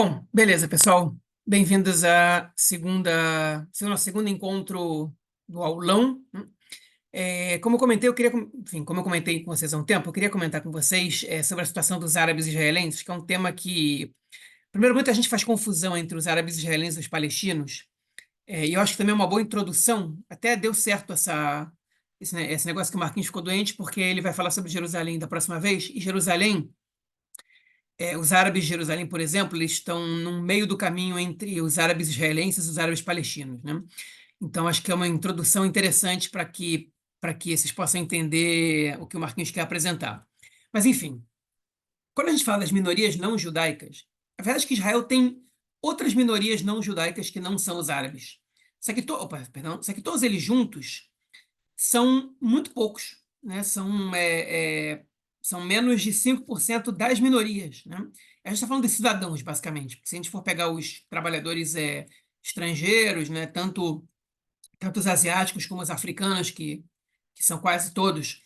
Bom, beleza, pessoal. Bem-vindos à nosso segundo encontro do aulão. Como eu comentei, enfim, como eu comentei com vocês há um tempo, eu queria comentar com vocês sobre a situação dos árabes israelenses, que é um tema que, primeiro, muita gente faz confusão entre os árabes israelenses e os palestinos, e eu acho que também é uma boa introdução. Até deu certo esse negócio que o Marquinhos ficou doente, porque ele vai falar sobre Jerusalém da próxima vez, e Jerusalém. Os árabes de Jerusalém, por exemplo, eles estão no meio do caminho entre os árabes israelenses e os árabes palestinos, né? Então, acho que é uma introdução interessante para que vocês possam entender o que o Marquinhos quer apresentar. Mas, enfim, quando a gente fala das minorias não judaicas, a verdade é que Israel tem outras minorias não judaicas que não são os árabes. Só que todos eles juntos são muito poucos, né? São menos de 5% das minorias, né? A gente está falando de cidadãos, basicamente, porque se a gente for pegar os trabalhadores estrangeiros, né? Tanto os asiáticos como os africanos, que são quase todos,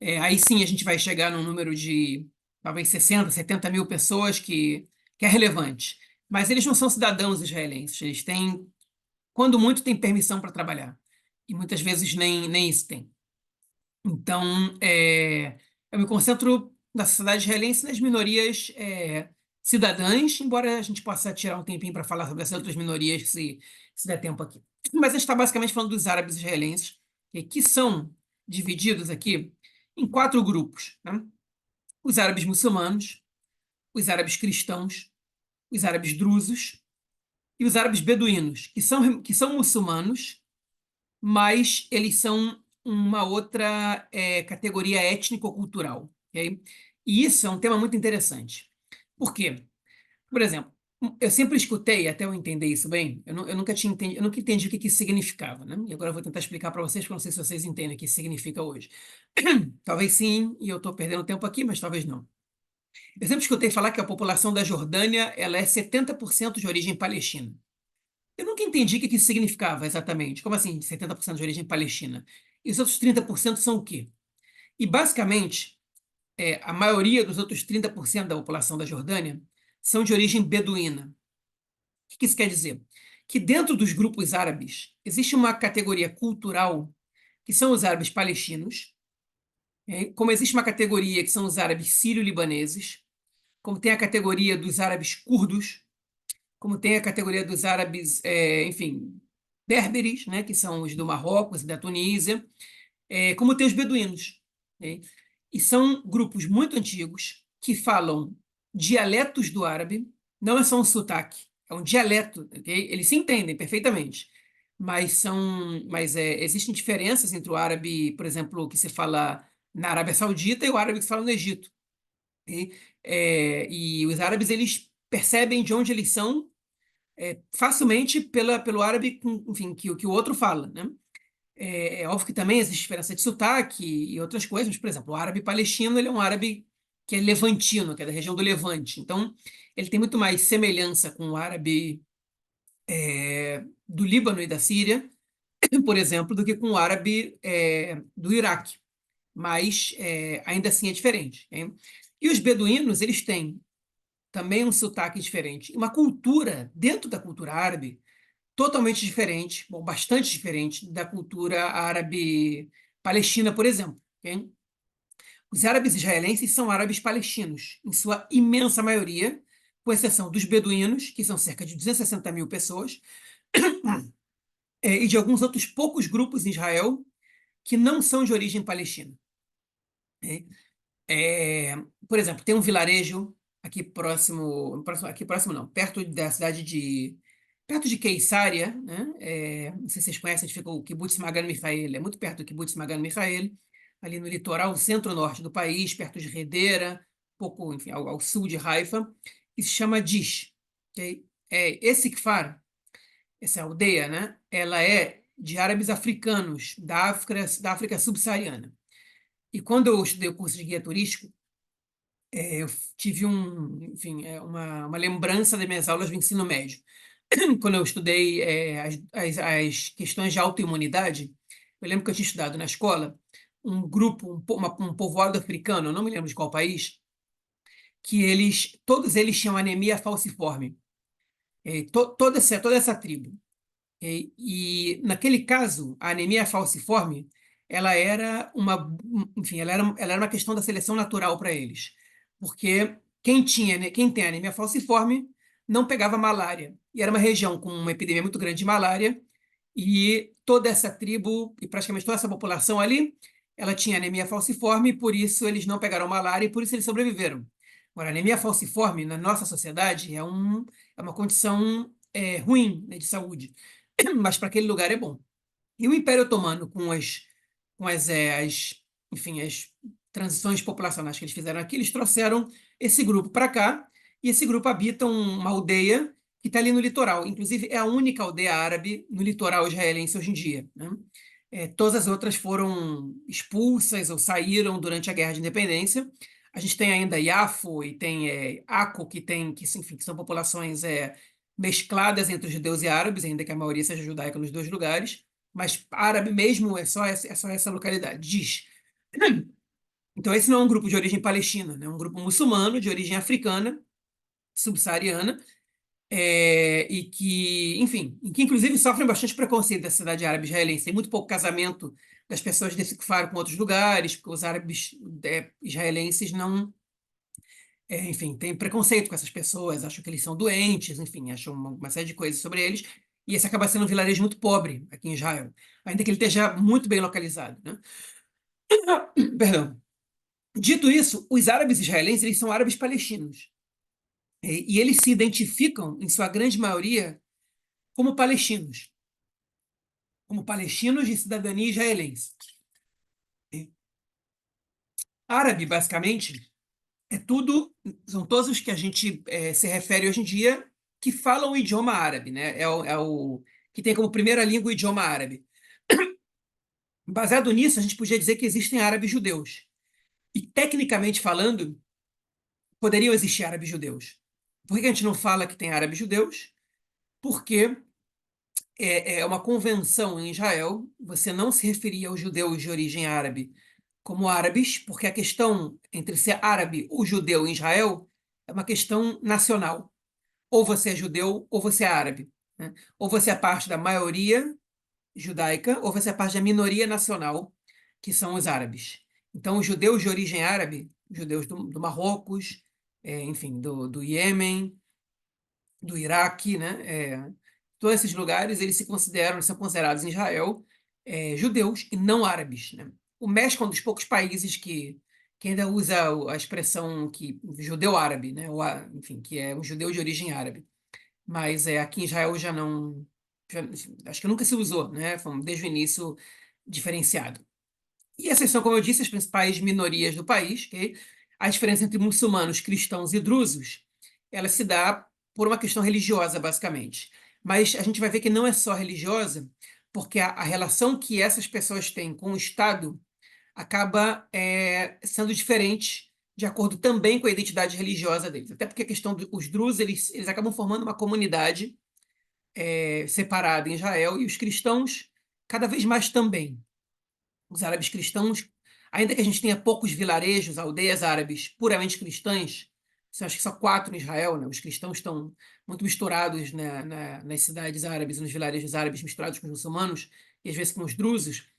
aí sim a gente vai chegar num número de talvez 60, 70 mil pessoas que é relevante. Mas eles não são cidadãos israelenses, eles têm, quando muito, têm permissão para trabalhar. E muitas vezes nem isso tem. Então, eu me concentro na sociedade israelense nas minorias cidadãs, embora a gente possa tirar um tempinho para falar sobre essas outras minorias, se der tempo aqui. Mas a gente está basicamente falando dos árabes israelenses, que são divididos aqui em quatro grupos, né? Os árabes muçulmanos, os árabes cristãos, os árabes drusos e os árabes beduínos, que são muçulmanos, mas eles são uma outra categoria étnico-cultural. Ok? E isso é um tema muito interessante. Por quê? Por exemplo, eu sempre escutei, até eu entender isso bem, eu nunca entendi o que isso significava, né? E agora eu vou tentar explicar para vocês, porque eu não sei se vocês entendem o que isso significa hoje. Talvez sim, e eu estou perdendo tempo aqui, mas talvez não. Eu sempre escutei falar que a população da Jordânia ela é 70% de origem palestina. Eu nunca entendi o que isso significava exatamente. Como assim, 70% de origem palestina? E os outros 30% são o quê? E, basicamente, a maioria dos outros 30% da população da Jordânia são de origem beduína. O que isso quer dizer? Que dentro dos grupos árabes existe uma categoria cultural que são os árabes palestinos, como existe uma categoria que são os árabes sírio-libaneses, como tem a categoria dos árabes curdos, como tem a categoria dos árabes, enfim, berberes, né, que são os do Marrocos e da Tunísia, como tem os beduínos. Ok? E são grupos muito antigos que falam dialetos do árabe, não é só um sotaque, é um dialeto, ok? Eles se entendem perfeitamente, mas existem diferenças entre o árabe, por exemplo, que se fala na Arábia Saudita e o árabe que se fala no Egito. Ok? E os árabes, eles percebem de onde eles são facilmente pelo árabe, enfim, que o outro fala, né? É óbvio que também existe diferença de sotaque e outras coisas, mas, por exemplo, o árabe palestino, ele é um árabe que é levantino, que é da região do Levante. Então, ele tem muito mais semelhança com o árabe do Líbano e da Síria, por exemplo, do que com o árabe do Iraque. Mas, ainda assim, é diferente. Hein? E os beduínos, eles têm também um sotaque diferente, uma cultura dentro da cultura árabe totalmente diferente, bom, bastante diferente da cultura árabe palestina, por exemplo. Ok? Os árabes israelenses são árabes palestinos, em sua imensa maioria, com exceção dos beduínos, que são cerca de 260 mil pessoas, e de alguns outros poucos grupos em Israel que não são de origem palestina. Ok? É, por exemplo, tem um vilarejo aqui próximo não, perto da cidade perto de Queisária, né? Não sei se vocês conhecem, onde fica o Kibbutz Magan Michael, é muito perto do Kibbutz Magan Michael, ali no litoral centro-norte do país, perto de Hedera, pouco, enfim, ao sul de Haifa, que se chama Dish. Ok? Esse Kfar, essa aldeia, né? Ela é de árabes africanos da África subsaariana. E quando eu estudei o curso de guia turístico, eu tive enfim, uma lembrança das minhas aulas do ensino médio. Quando eu estudei as questões de autoimunidade, eu lembro que eu tinha estudado na escola um grupo, um povoado africano, eu não me lembro de qual país, que todos eles tinham anemia falciforme. Toda essa tribo. E naquele caso, a anemia falciforme, ela era uma, enfim, ela era uma questão da seleção natural para eles, porque quem tinha, né, quem tem anemia falciforme não pegava malária. E era uma região com uma epidemia muito grande de malária, e toda essa tribo e praticamente toda essa população ali, ela tinha anemia falciforme, e por isso eles não pegaram malária e por isso eles sobreviveram. Agora, a anemia falciforme na nossa sociedade é uma condição ruim, né, de saúde, mas para aquele lugar é bom. E o Império Otomano, enfim, as transições populacionais que eles fizeram aqui, eles trouxeram esse grupo para cá, e esse grupo habita uma aldeia que está ali no litoral. Inclusive, é a única aldeia árabe no litoral israelense hoje em dia, né? Todas as outras foram expulsas ou saíram durante a Guerra de Independência. A gente tem ainda Yafo e tem Akko, enfim, que são populações mescladas entre os judeus e árabes, ainda que a maioria seja judaica nos dois lugares, mas árabe mesmo é só essa localidade, diz. Então, esse não é um grupo de origem palestina, né? É um grupo muçulmano de origem africana, subsaariana, e que, enfim, e que inclusive sofrem bastante preconceito da cidade árabe israelense. Tem muito pouco casamento das pessoas desse Kfar com outros lugares, porque os árabes israelenses não, enfim, têm preconceito com essas pessoas, acham que eles são doentes, enfim, acham uma série de coisas sobre eles. E esse acaba sendo um vilarejo muito pobre aqui em Israel, ainda que ele esteja muito bem localizado, né? Perdão. Dito isso, os árabes israelenses eles são árabes palestinos. E eles se identificam, em sua grande maioria, como palestinos. Como palestinos de cidadania israelense. Árabe, basicamente, são todos os que a gente se refere hoje em dia que falam o idioma árabe, né? Que tem como primeira língua o idioma árabe. Baseado nisso, a gente podia dizer que existem árabes judeus. E, tecnicamente falando, poderiam existir árabes judeus. Por que a gente não fala que tem árabes judeus? Porque é uma convenção em Israel você não se referir aos judeus de origem árabe como árabes, porque a questão entre ser árabe ou judeu em Israel é uma questão nacional. Ou você é judeu ou você é árabe, né? Ou você é parte da maioria judaica ou você é parte da minoria nacional, que são os árabes. Então, os judeus de origem árabe, judeus do Marrocos, enfim, do Iêmen, do Iraque, né? Todos esses lugares eles são considerados em Israel judeus e não árabes, né? O México é um dos poucos países que ainda usa a expressão que judeu árabe, né? Enfim, que é um judeu de origem árabe. Mas aqui em Israel já não, acho que nunca se usou, né? Foi desde o início diferenciado. E essas são, como eu disse, as principais minorias do país, que a diferença entre muçulmanos, cristãos e drusos, ela se dá por uma questão religiosa, basicamente. Mas a gente vai ver que não é só religiosa, porque a relação que essas pessoas têm com o Estado acaba sendo diferente de acordo também com a identidade religiosa deles. Até porque a questão dos drusos, eles acabam formando uma comunidade separada em Israel, e os cristãos cada vez mais também. Os árabes cristãos, ainda que a gente tenha poucos vilarejos, aldeias árabes puramente cristãs, acho que só 4 em Israel, né? Os cristãos estão muito misturados, né, nas cidades árabes e nos vilarejos árabes misturados com os muçulmanos, e às vezes com os drusos.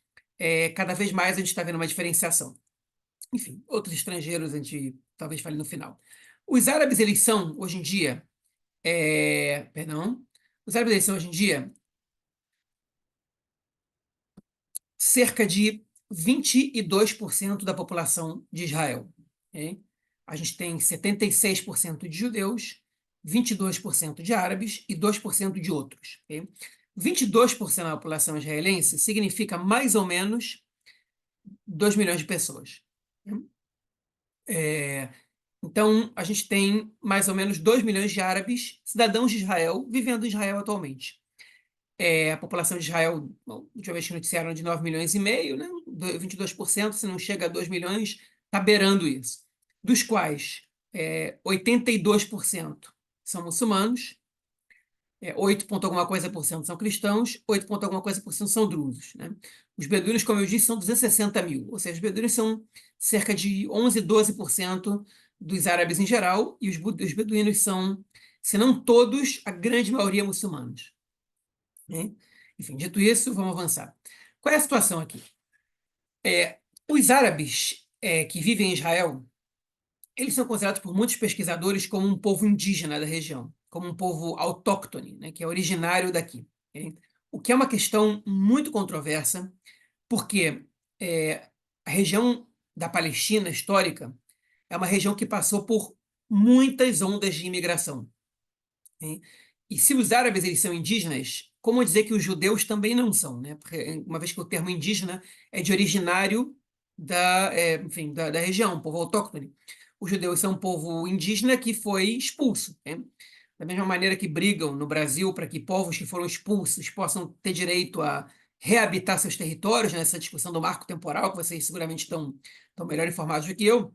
Cada vez mais a gente está vendo uma diferenciação. Enfim, outros estrangeiros a gente talvez fale no final. Os árabes, eles são, hoje em dia, perdão, os árabes, eles são, hoje em dia, cerca de 22% da população de Israel. Ok? A gente tem 76% de judeus, 22% de árabes e 2% de outros. Ok? 22% da população israelense significa mais ou menos 2 milhões de pessoas. Então, a gente tem mais ou menos 2 milhões de árabes, cidadãos de Israel, vivendo em Israel atualmente. A população de Israel, bom, a última vez que noticiaram, de 9 milhões e meio, né? 22%, se não chega a 2 milhões, está beirando isso. Dos quais 82% são muçulmanos, 8 ponto alguma coisa por cento são cristãos, 8 ponto alguma coisa por cento são drusos, né? Os beduínos, como eu disse, são 260 mil, ou seja, os beduínos são cerca de 11, 12% dos árabes em geral, e os beduínos são se não todos, a grande maioria muçulmanos, né? Enfim, dito isso, vamos avançar. Qual é a situação aqui? Os árabes que vivem em Israel, eles são considerados por muitos pesquisadores como um povo indígena da região, como um povo autóctone, né, que é originário daqui. Ok? O que é uma questão muito controversa, porque a região da Palestina histórica é uma região que passou por muitas ondas de imigração. Ok? E se os árabes eles são indígenas, como dizer que os judeus também não são, né? Porque uma vez que o termo indígena é de originário enfim, da região, um povo autóctone. Os judeus são um povo indígena que foi expulso, né? Da mesma maneira que brigam no Brasil para que povos que foram expulsos possam ter direito a reabitar seus territórios, nessa discussão do marco temporal, que vocês seguramente estão melhor informados do que eu.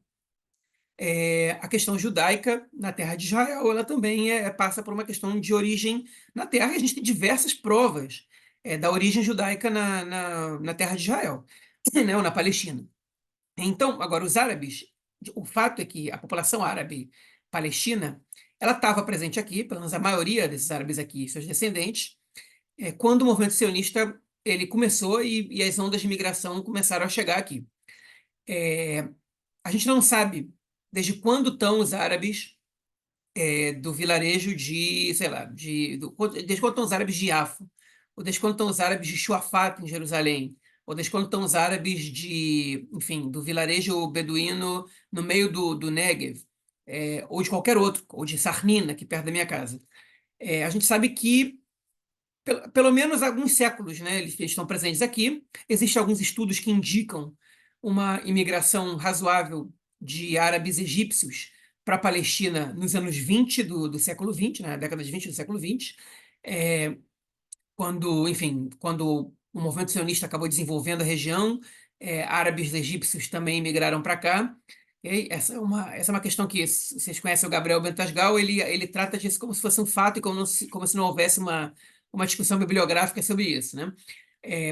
A questão judaica na terra de Israel, ela também passa por uma questão de origem na terra, e a gente tem diversas provas da origem judaica na terra de Israel, né, ou na Palestina. Então, agora, os árabes, o fato é que a população árabe palestina, ela estava presente aqui, pelo menos a maioria desses árabes aqui, seus descendentes, quando o movimento sionista ele começou e as ondas de migração começaram a chegar aqui. A gente não sabe desde quando estão os árabes do vilarejo de, sei lá, desde quando estão os árabes de Yafo, ou desde quando estão os árabes de Shuafat, em Jerusalém, ou desde quando estão os árabes enfim, do vilarejo beduíno no meio do Negev, ou de qualquer outro, ou de Sarnina, aqui perto da minha casa. A gente sabe que pelo menos alguns séculos, né, eles estão presentes aqui. Existem alguns estudos que indicam uma imigração razoável de árabes egípcios para a Palestina nos anos 20 do século XX, na década de 20 do século XX, é, quando, enfim, quando o movimento sionista acabou desenvolvendo a região, árabes egípcios também migraram para cá. E essa é uma questão que vocês conhecem o Gabriel Bentasgal, ele trata disso como se fosse um fato e como se não houvesse uma discussão bibliográfica sobre isso, né?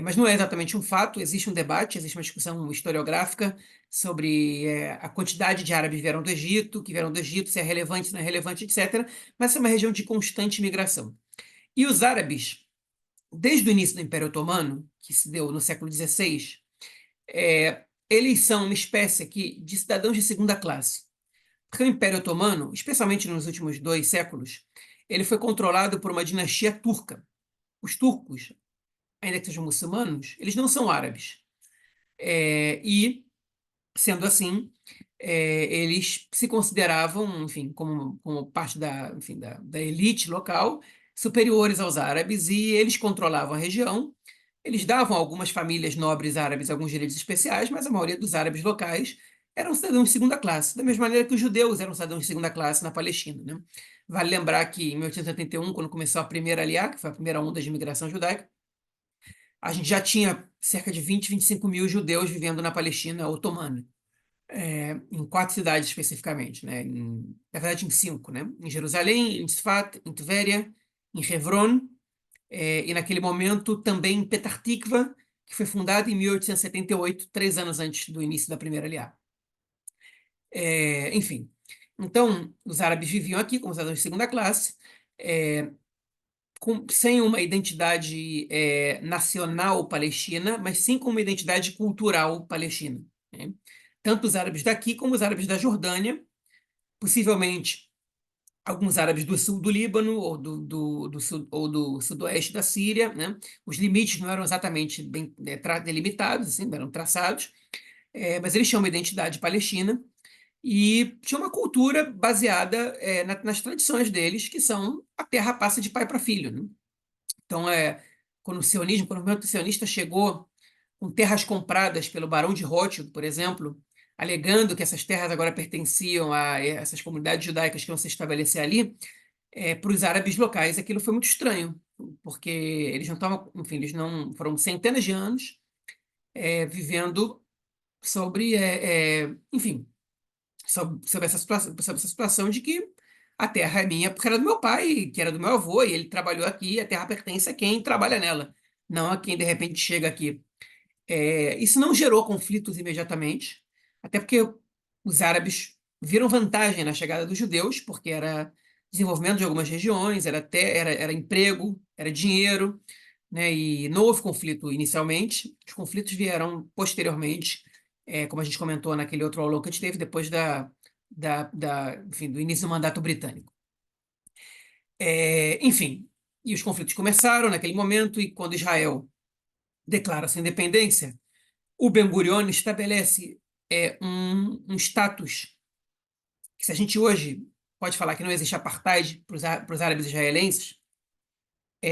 Mas não é exatamente um fato, existe um debate, existe uma discussão historiográfica sobre a quantidade de árabes que vieram do Egito, se é relevante, se não é relevante, etc. Mas é uma região de constante migração. E os árabes, desde o início do Império Otomano, que se deu no século XVI, eles são uma espécie aqui de cidadãos de segunda classe. Porque o Império Otomano, especialmente nos últimos 2 séculos, ele foi controlado por uma dinastia turca. Os turcos, ainda que sejam muçulmanos, eles não são árabes. E, sendo assim, eles se consideravam, enfim, como parte enfim, da elite local, superiores aos árabes, e eles controlavam a região. Eles davam a algumas famílias nobres árabes alguns direitos especiais, mas a maioria dos árabes locais eram cidadãos de segunda classe, da mesma maneira que os judeus eram cidadãos de segunda classe na Palestina, né? Vale lembrar que em 1871, quando começou a primeira Aliá, que foi a primeira onda de imigração judaica, a gente já tinha cerca de 20, 25 mil judeus vivendo na Palestina otomana, em 4 cidades especificamente, né? Na verdade, em 5, né? Em Jerusalém, em Tzfat, em Tveria, em Hebron, e naquele momento também em Petah Tikva, que foi fundada em 1878, 3 anos antes do início da primeira Aliá. Enfim, então, os árabes viviam aqui como cidadãos de segunda classe, sem uma identidade nacional palestina, mas sim com uma identidade cultural palestina, né? Tanto os árabes daqui como os árabes da Jordânia, possivelmente alguns árabes do sul do Líbano ou ou do sudoeste da Síria, né? Os limites não eram exatamente bem delimitados, assim, eram traçados, mas eles tinham uma identidade palestina e tinha uma cultura baseada nas tradições deles, que são a terra passa de pai para filho, né? Então, quando o movimento sionista chegou com terras compradas pelo Barão de Rothschild, por exemplo, alegando que essas terras agora pertenciam a essas comunidades judaicas que iam se estabelecer ali, para os árabes locais aquilo foi muito estranho, porque eles não estavam, enfim, eles não foram centenas de anos vivendo sobre, enfim, sobre essa situação de que a terra é minha porque era do meu pai, que era do meu avô, e ele trabalhou aqui, e a terra pertence a quem trabalha nela, não a quem de repente chega aqui. Isso não gerou conflitos imediatamente, até porque os árabes viram vantagem na chegada dos judeus, porque era desenvolvimento de algumas regiões, era emprego, era dinheiro, né? E não houve conflito inicialmente, os conflitos vieram posteriormente, como a gente comentou naquele outro aulão que a gente teve depois enfim, do início do mandato britânico. Enfim, e os conflitos começaram naquele momento, e quando Israel declara sua independência, o Ben-Gurion estabelece um status que, se a gente hoje pode falar que não existe apartheid para os árabes israelenses,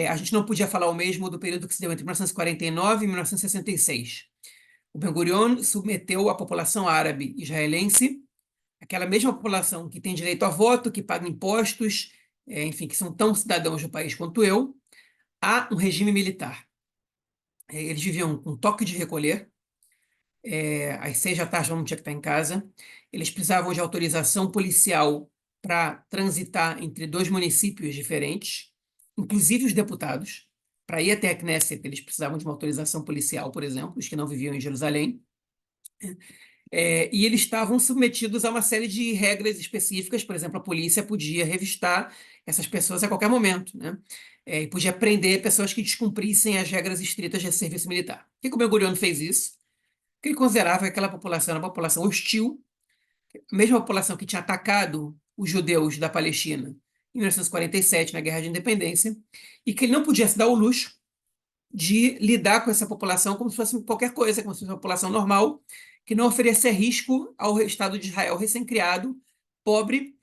a gente não podia falar o mesmo do período que se deu entre 1949 e 1966. O Ben-Gurion submeteu a população árabe israelense, aquela mesma população que tem direito a voto, que paga impostos, enfim, que são tão cidadãos do país quanto eu, a um regime militar. Eles viviam com toque de recolher, às 6 da tarde todo mundo tinha que estar em casa. Eles precisavam de autorização policial para transitar entre dois municípios diferentes, inclusive os deputados. Para ir até a Knesset, eles precisavam de uma autorização policial, por exemplo, os que não viviam em Jerusalém. E eles estavam submetidos a uma série de regras específicas. Por exemplo, a polícia podia revistar essas pessoas a qualquer momento, né? E podia prender pessoas que descumprissem as regras estritas de serviço militar. Por que o Ben-Gurion fez isso? Porque ele considerava que aquela população era uma população hostil, a mesma população que tinha atacado os judeus da Palestina em 1947, na Guerra de Independência, e que ele não podia se dar o luxo de lidar com essa população como se fosse qualquer coisa, como se fosse uma população normal, que não oferecia risco ao Estado de Israel recém-criado, pobre,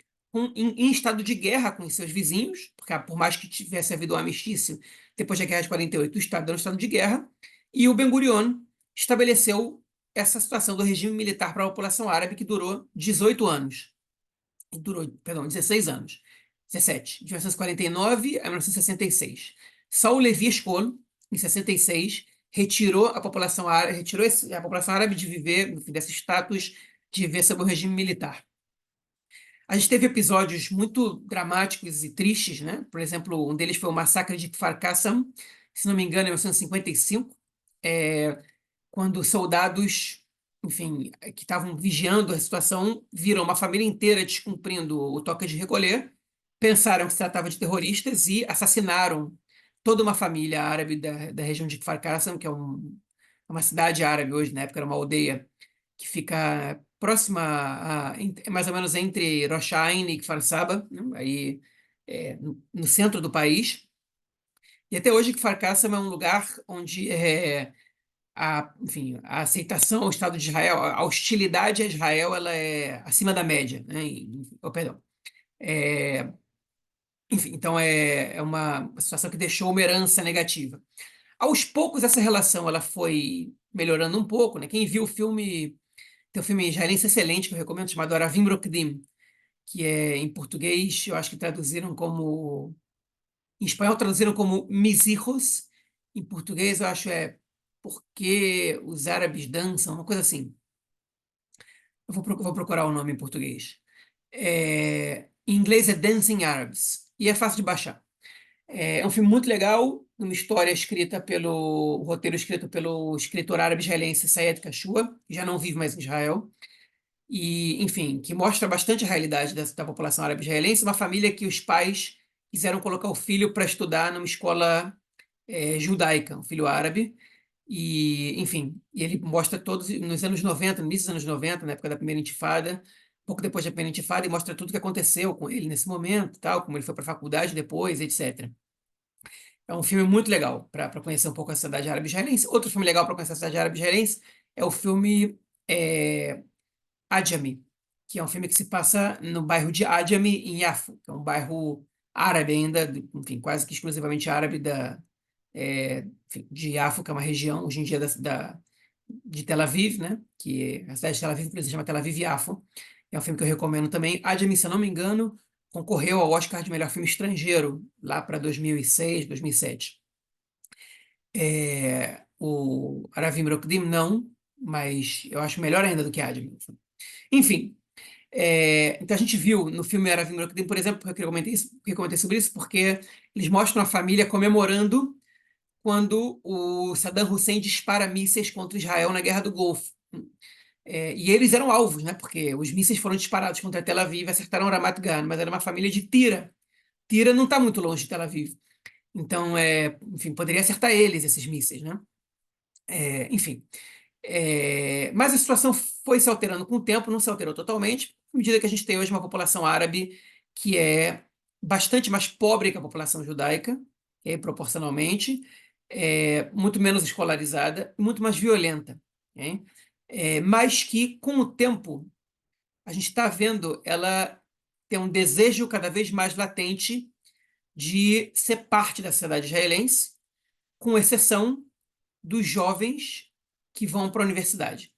em estado de guerra com os seus vizinhos, porque por mais que tivesse havido um armistício depois da Guerra de 48, o Estado era um estado de guerra, e o Ben-Gurion estabeleceu essa situação do regime militar para a população árabe que durou 18 anos. Durou, perdão, 16 anos. 17, de 1949 a 1966. Só o Levi Eshkol, em 66, retirou a população árabe, a população árabe de viver, enfim, desse status de viver sob o regime militar. A gente teve episódios muito dramáticos e tristes, né? Por exemplo, um deles foi o massacre de Kfar Qassam, se não me engano, em 1955, quando soldados, enfim, que estavam vigiando a situação, viram uma família inteira descumprindo o toque de recolher, pensaram que se tratava de terroristas e assassinaram toda uma família árabe da região de Kfar Qassam, que é uma cidade árabe hoje, na época era uma aldeia que fica próxima mais ou menos entre Rosh Ain e Kfar Saba, né? Aí no centro do país. E até hoje Kfar Qassam é um lugar onde enfim, a aceitação ao Estado de Israel, a hostilidade a Israel, ela é acima da média, né? Perdão. É, enfim, então é uma situação que deixou uma herança negativa. Aos poucos, essa relação ela foi melhorando um pouco, né? Quem viu o filme, tem um filme israelense excelente que eu recomendo, chamado Aravim Rokdim, que é em português, eu acho que traduziram como. Em espanhol traduziram como Mis hijos, em português eu acho Porque os árabes dançam, uma coisa assim. Vou procurar o nome em português. Em inglês é Dancing Arabs, e é fácil de baixar. É um filme muito legal, uma história escrita pelo, roteiro escrito pelo escritor árabe israelense Sayed Kashua, que já não vive mais em Israel, e, enfim, que mostra bastante a realidade da população árabe israelense, uma família que os pais quiseram colocar o filho para estudar numa escola judaica, um filho árabe, e, enfim, ele mostra todos, nos anos 90, no início dos anos 90, na época da primeira intifada, pouco depois da primeira intifada, e mostra tudo o que aconteceu com ele nesse momento, tal, como ele foi para a faculdade depois, etc. É um filme muito legal para conhecer um pouco a sociedade árabe israelense. Outro filme legal para conhecer a sociedade árabe israelense é o filme Adjami, que é um filme que se passa no bairro de Adjami, em Yafo, que é um bairro árabe ainda, enfim, quase que exclusivamente árabe enfim, de Yafo, que é uma região, hoje em dia, de Tel Aviv, né? Que a cidade de Tel Aviv, por exemplo, se chama Tel Aviv Yafo. É um filme que eu recomendo também. Adjami, se eu não me engano, concorreu ao Oscar de melhor filme estrangeiro, lá para 2006, 2007. O Aravim Rokdim, não, mas eu acho melhor ainda do que Adjami. Enfim, então a gente viu no filme Aravim Rokdim, por exemplo, porque eu comentei sobre isso, porque eles mostram a família comemorando quando o Saddam Hussein dispara mísseis contra Israel na Guerra do Golfo. E eles eram alvos, né? Porque os mísseis foram disparados contra Tel Aviv, acertaram Ramat Gan, mas era uma família de Tira. Tira não está muito longe de Tel Aviv. Então, enfim, poderia acertar eles, esses mísseis, né? Enfim. Mas a situação foi se alterando com o tempo, não se alterou totalmente, à medida que a gente tem hoje uma população árabe que é bastante mais pobre que a população judaica, proporcionalmente, muito menos escolarizada e muito mais violenta. Ok? Mas que, com o tempo, a gente está vendo ela ter um desejo cada vez mais latente de ser parte da sociedade israelense, com exceção dos jovens que vão para a universidade.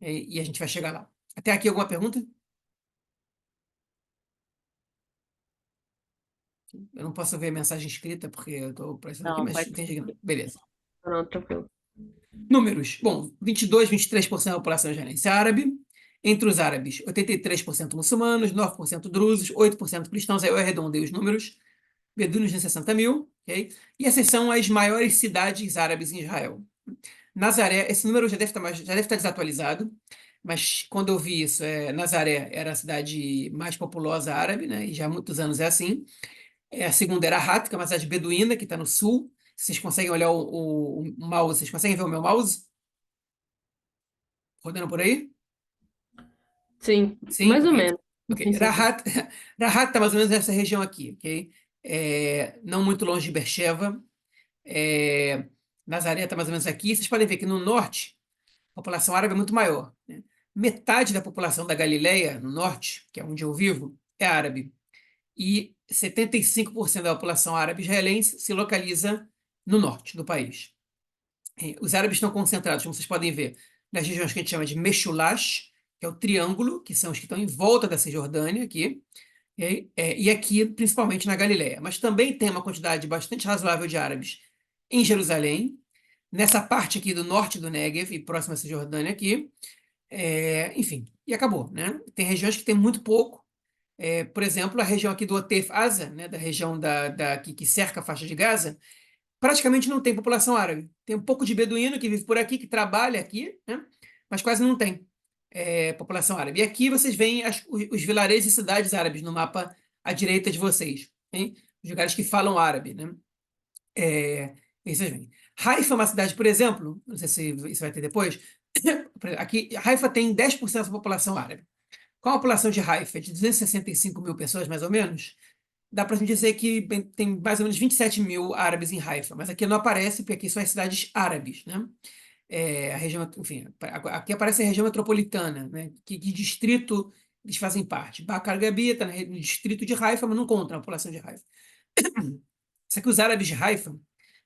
E a gente vai chegar lá. Até aqui alguma pergunta? Eu não posso ver a mensagem escrita porque eu estou aparecendo aqui, Não, mas pode entendi que não. ser. Beleza. Não, tranquilo. Números. Bom, 22, 23% da população israelense é árabe. Entre os árabes, 83% muçulmanos, 9% drusos, 8% cristãos. Aí eu arredondei os números. Beduínos de 60 mil. Okay? E essas são as maiores cidades árabes em Israel. Nazaré, esse número já deve estar desatualizado, mas quando eu vi isso, Nazaré era a cidade mais populosa árabe, né? E já há muitos anos é assim. A segunda era Hat, que é uma cidade beduína que está no sul. Vocês conseguem olhar o mouse? Vocês conseguem ver o meu mouse rodando por aí? Sim, Sim? mais ou Ok. menos. Ok. Sim, sim, sim. Rahat está mais ou menos nessa região aqui, ok? Não muito longe de Beersheba. É, Nazaré está mais ou menos aqui. Vocês podem ver que no norte a população árabe é muito maior, né? Metade da população da Galileia, no norte, que é onde eu vivo, é árabe. E 75% da população árabe israelense se localiza no norte do país. Os árabes estão concentrados, como vocês podem ver, nas regiões que a gente chama de Meshulash, que é o triângulo, que são os que estão em volta da Cisjordânia aqui, e aqui, principalmente na Galileia. Mas também tem uma quantidade bastante razoável de árabes em Jerusalém, nessa parte aqui do norte do Negev e próxima à Cisjordânia aqui, enfim, e acabou, né? Tem regiões que tem muito pouco, por exemplo, a região aqui do Otef Asa, né, da região que cerca a faixa de Gaza, praticamente não tem população árabe. Tem um pouco de beduíno que vive por aqui, que trabalha aqui, né? Mas quase não tem população árabe. E aqui vocês veem os vilarejos e cidades árabes no mapa à direita de vocês, hein? Os lugares que falam árabe, né? Aí vocês veem. Haifa é uma cidade, por exemplo, não sei se isso vai ter depois, aqui, Haifa tem 10% da população árabe. Com a população de Haifa de 265 mil pessoas, mais ou menos, dá para dizer que tem mais ou menos 27 mil árabes em Haifa, mas aqui não aparece, porque aqui são as cidades árabes, né? A região, enfim, aqui aparece a região metropolitana, né? Que distrito eles fazem parte. Bakar Gabi está no distrito de Haifa, mas não conta a população de Haifa. Só que os árabes de Haifa,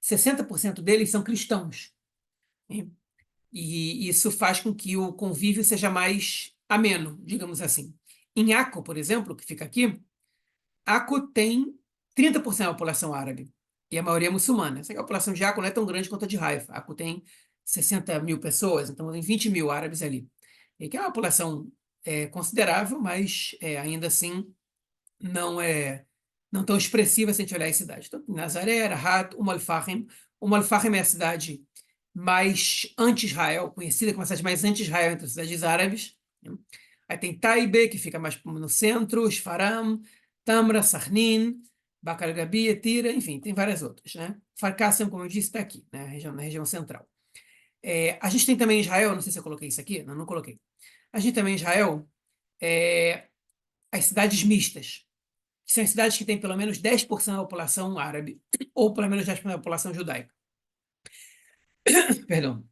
60% deles são cristãos, né? E isso faz com que o convívio seja mais ameno, digamos assim. Em Akko, por exemplo, que fica aqui, Akko tem 30% da população árabe e a maioria é muçulmana. Essa população de Akko não é tão grande quanto a de Haifa. Akko tem 60 mil pessoas, então tem 20 mil árabes ali. E que é uma população considerável, mas ainda assim não tão expressiva se a gente olhar as cidades. Então, Nazaré, Rahat, Al-Fahim. Al-Fahim é a cidade mais anti-Israel, conhecida como a cidade mais anti-Israel entre as cidades árabes, né? Aí tem Taibe, que fica mais no centro, Shfaram, Tamra, Sarnin, Bakar Gabi, Tira, enfim, tem várias outras, né? Farkassem, como eu disse, está aqui, né? Na região central. A gente tem também em Israel, não sei se eu coloquei isso aqui, não coloquei. A gente também em Israel é, as cidades mistas, que são as cidades que têm pelo menos 10% da população árabe, ou pelo menos 10% da população judaica. Perdão.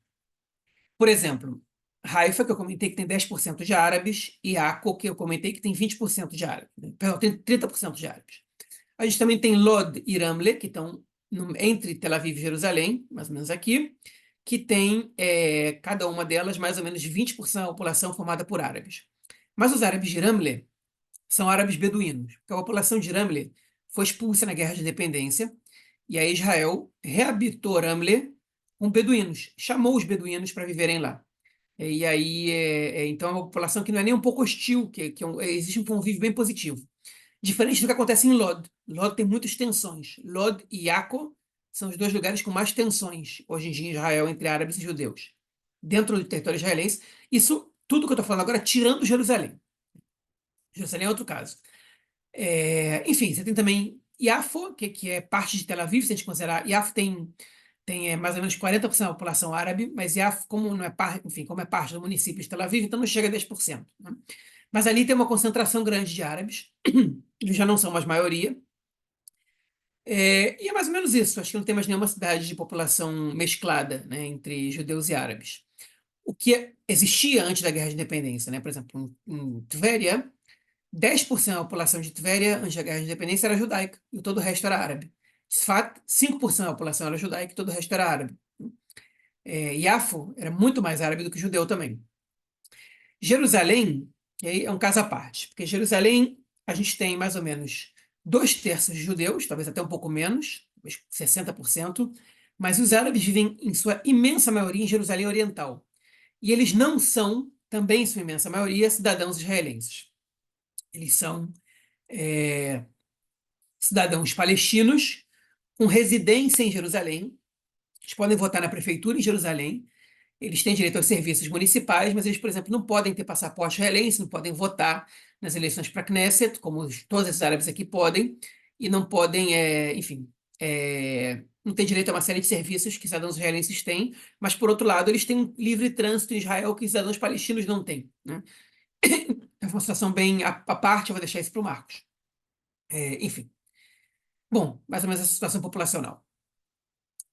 Por exemplo, Haifa, que eu comentei que tem 10% de árabes, e Akko, que eu comentei que tem 20% de árabes, né? Perdão, tem 30% de árabes. A gente também tem Lod e Ramle, que estão entre Tel Aviv e Jerusalém, mais ou menos aqui, que tem cada uma delas mais ou menos 20% da população formada por árabes. Mas os árabes de Ramle são árabes beduínos, porque a população de Ramle foi expulsa na Guerra de Independência, e aí Israel reabitou Ramle com beduínos, chamou os beduínos para viverem lá. E aí, então, é uma população que não é nem um pouco hostil, existe um convívio bem positivo. Diferente do que acontece em Lod. Lod tem muitas tensões. Lod e Yako são os dois lugares com mais tensões hoje em dia em Israel entre árabes e judeus. Dentro do território israelense, isso, tudo que eu estou falando agora, tirando Jerusalém. Jerusalém é outro caso. Enfim, você tem também Yafo, que é parte de Tel Aviv, se a gente considerar, Yafo tem mais ou menos 40% da população árabe, mas Yafo, como não é parte, enfim, como é parte do município de Tel Aviv, então não chega a 10%, né? Mas ali tem uma concentração grande de árabes, eles já não são mais maioria, e é mais ou menos isso. Acho que não tem mais nenhuma cidade de população mesclada, né, entre judeus e árabes. O que existia antes da Guerra de Independência, né? Por exemplo, em Tvéria, 10% da população de Tvéria, antes da Guerra de Independência, era judaica, e todo o resto era árabe. Sfat, 5% da população era judaica e todo o resto era árabe. Yafo era muito mais árabe do que judeu também. Jerusalém, e aí é um caso à parte, porque Jerusalém a gente tem mais ou menos 2/3 de judeus, talvez até um pouco menos, talvez 60%, mas os árabes vivem em sua imensa maioria em Jerusalém Oriental. E eles não são, também em sua imensa maioria, cidadãos israelenses. Eles são cidadãos palestinos com residência em Jerusalém. Eles podem votar na prefeitura em Jerusalém. Eles têm direito aos serviços municipais, mas eles, por exemplo, não podem ter passaporte israelense, não podem votar nas eleições para a Knesset, como todos esses árabes aqui podem, e não podem, enfim, não têm direito a uma série de serviços que cidadãos israelenses têm, mas, por outro lado, eles têm um livre trânsito em Israel que cidadãos palestinos não têm, né? É uma situação bem à parte, eu vou deixar isso para o Marcos. Enfim. Bom, mais ou menos essa situação populacional.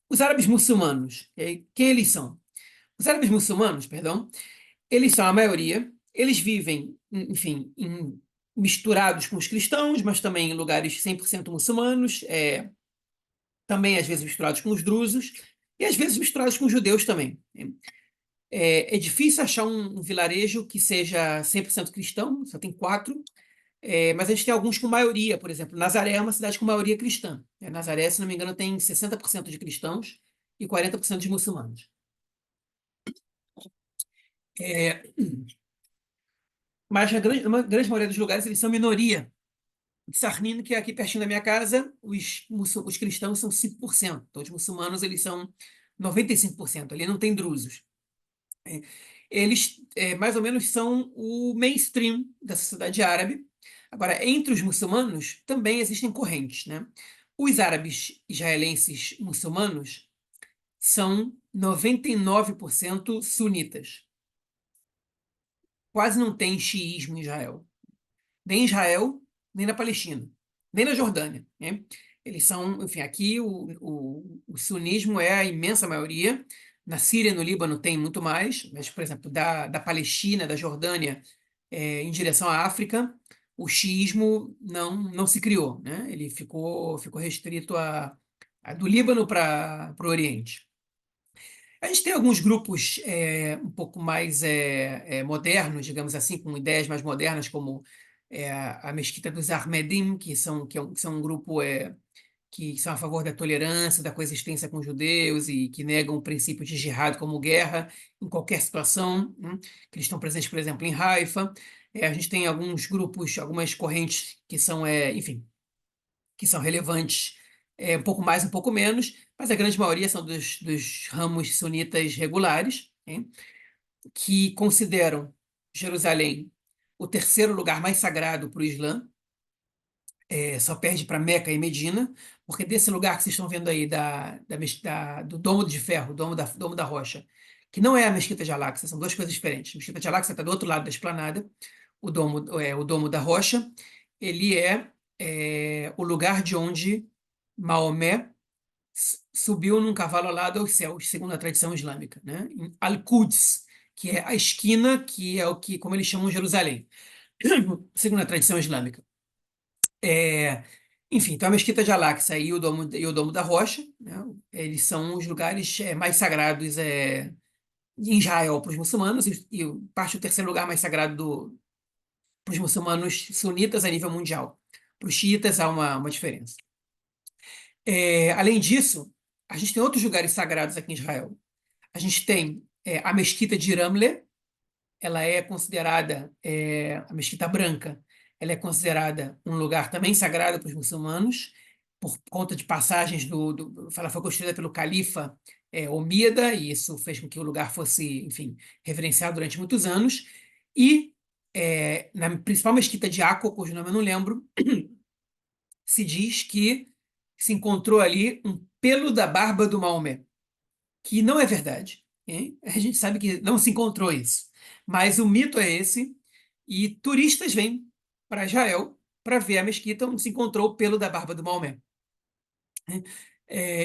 Os árabes muçulmanos, quem eles são? Os árabes muçulmanos, perdão, eles são a maioria, eles vivem, enfim, misturados com os cristãos, mas também em lugares 100% muçulmanos, também às vezes misturados com os drusos, e às vezes misturados com os judeus também. É difícil achar um vilarejo que seja 100% cristão, só tem 4, mas a gente tem alguns com maioria, por exemplo, Nazaré é uma cidade com maioria cristã. Nazaré, se não me engano, tem 60% de cristãos e 40% de muçulmanos. É, mas uma grande maioria dos lugares eles são minoria. Sarnin, que é aqui pertinho da minha casa, os cristãos são 5%. Então, os muçulmanos eles são 95%. Ali não tem drusos. É, Eles, mais ou menos, são o mainstream da sociedade árabe. Agora, entre os muçulmanos também existem correntes, né? Os árabes israelenses muçulmanos são 99% sunitas. Quase não tem xiismo em Israel. Nem em Israel, nem na Palestina, nem na Jordânia, né? Eles são, enfim, aqui o sunismo é a imensa maioria. Na Síria e no Líbano tem muito mais, mas, por exemplo, da Palestina, da Jordânia, em direção à África, o xiismo não se criou, né? Ele ficou restrito do Líbano para o Oriente. A gente tem alguns grupos um pouco mais modernos, digamos assim, com ideias mais modernas, como a Mesquita dos Ahmedim, que são um grupo que são a favor da tolerância, da coexistência com os judeus e que negam o princípio de jihad como guerra em qualquer situação, né? Que eles estão presentes, por exemplo, em Haifa. A gente tem alguns grupos, algumas correntes que são, enfim, que são relevantes, um pouco mais, um pouco menos, mas a grande maioria são dos ramos sunitas regulares, hein, que consideram Jerusalém o terceiro lugar mais sagrado para o Islã, só perde para Meca e Medina, porque desse lugar que vocês estão vendo aí, do Domo de Ferro, Domo da Rocha, que não é a Mesquita de Al-Aqsa, são duas coisas diferentes. A Mesquita de Al-Aqsa está do outro lado da esplanada, o Domo da Rocha, ele é o lugar de onde Maomé subiu num cavalo alado aos céus, segundo a tradição islâmica, né? Em Al-Quds, que é a esquina, que é como eles chamam Jerusalém, segundo a tradição islâmica. É, Enfim, então a Mesquita de Al-Aqsa e o Domo da Rocha, né? Eles são os lugares mais sagrados em Israel para os muçulmanos e parte do terceiro lugar mais sagrado para os muçulmanos sunitas a nível mundial. Para os xiitas há uma diferença. Além disso, a gente tem outros lugares sagrados aqui em Israel. A gente tem a Mesquita de Ramle, ela é considerada, a Mesquita Branca, ela é considerada um lugar também sagrado para os muçulmanos, por conta de passagens ela foi construída pelo califa Omida, e isso fez com que o lugar fosse, enfim, reverenciado durante muitos anos. E na principal mesquita de Akko, cujo nome eu não lembro, se diz que se encontrou ali um pelo da barba do Maomé, que não é verdade, hein? A gente sabe que não se encontrou isso. Mas o mito é esse, e turistas vêm para Israel para ver a mesquita onde se encontrou o pelo da barba do Maomé, né?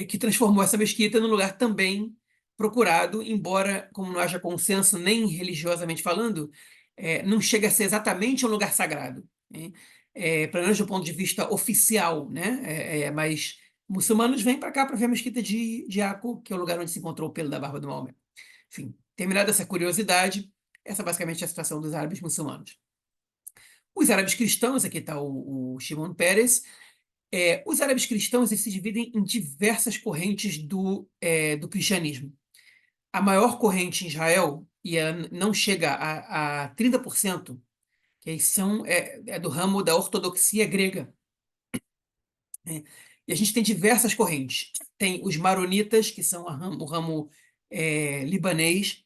Que transformou essa mesquita num lugar também procurado, embora, como não haja consenso nem religiosamente falando, não chega a ser exatamente um lugar sagrado, né? Pelo menos do ponto de vista oficial, né? Mas muçulmanos vêm para cá para ver a mesquita de Aco, que é o lugar onde se encontrou o pelo da barba do Maomé. Enfim, terminada essa curiosidade, essa basicamente é a situação dos árabes muçulmanos. Os árabes cristãos, aqui está o Shimon Peres. Os árabes cristãos eles se dividem em diversas correntes do cristianismo. A maior corrente em Israel, e ela não chega a 30%, que aí é do ramo da ortodoxia grega, né? E a gente tem diversas correntes. Tem os maronitas, que são o ramo libanês,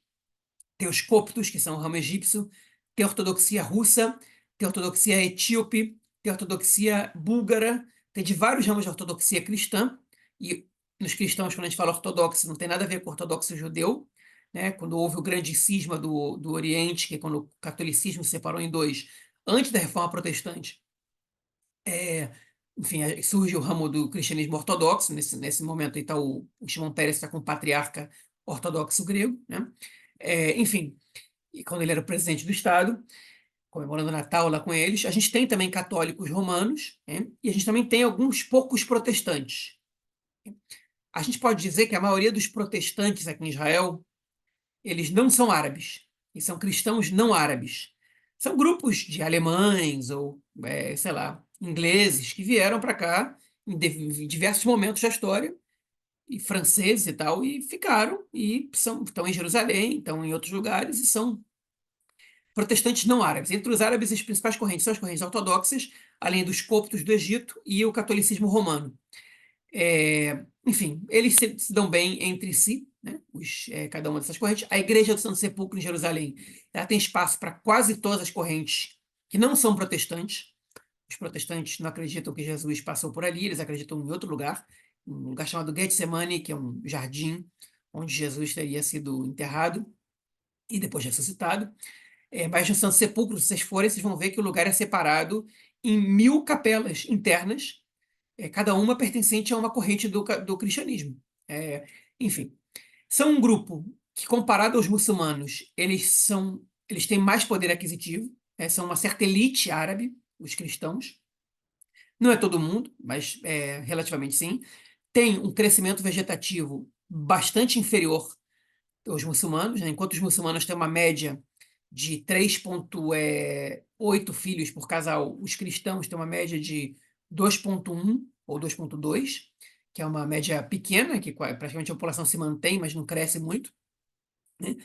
tem os coptos, que são o ramo egípcio, tem a ortodoxia russa, tem a ortodoxia etíope, tem a ortodoxia búlgara, tem de vários ramos de ortodoxia cristã, e nos cristãos, quando a gente fala ortodoxo, não tem nada a ver com ortodoxo judeu, né? Quando houve o grande cisma do Oriente, que é quando o catolicismo se separou em dois, antes da Reforma Protestante, é, enfim, surge o ramo do cristianismo ortodoxo, nesse momento aí está o Shimon Peres está com o patriarca ortodoxo grego, né? Enfim, e quando ele era o presidente do Estado, comemorando o Natal lá com eles. A gente tem também católicos romanos, né? E a gente também tem alguns poucos protestantes. A gente pode dizer que a maioria dos protestantes aqui em Israel, eles não são árabes, e são cristãos não árabes. São grupos de alemães ou, sei lá, ingleses que vieram para cá em diversos momentos da história, e franceses e tal, e ficaram, e estão em Jerusalém, estão em outros lugares, e são protestantes não árabes. Entre os árabes, as principais correntes são as correntes ortodoxas, além dos coptos do Egito e o catolicismo romano. Enfim, eles se dão bem entre si, né? Cada uma dessas correntes. A Igreja do Santo Sepulcro em Jerusalém, ela tem espaço para quase todas as correntes que não são protestantes. Os protestantes não acreditam que Jesus passou por ali, eles acreditam em outro lugar, um lugar chamado Getsemane, que é um jardim onde Jesus teria sido enterrado e depois ressuscitado. Mas no Santo Sepulcro, se vocês forem, vocês vão ver que o lugar é separado em 1.000 capelas internas, cada uma pertencente a uma corrente do cristianismo. Enfim, são um grupo que, comparado aos muçulmanos, eles têm mais poder aquisitivo, são uma certa elite árabe, os cristãos. Não é todo mundo, mas relativamente sim. Tem um crescimento vegetativo bastante inferior aos muçulmanos, né? Enquanto os muçulmanos têm uma média de 3,8 filhos por casal, os cristãos têm uma média de 2,1 ou 2,2, que é uma média pequena, que praticamente a população se mantém, mas não cresce muito, né?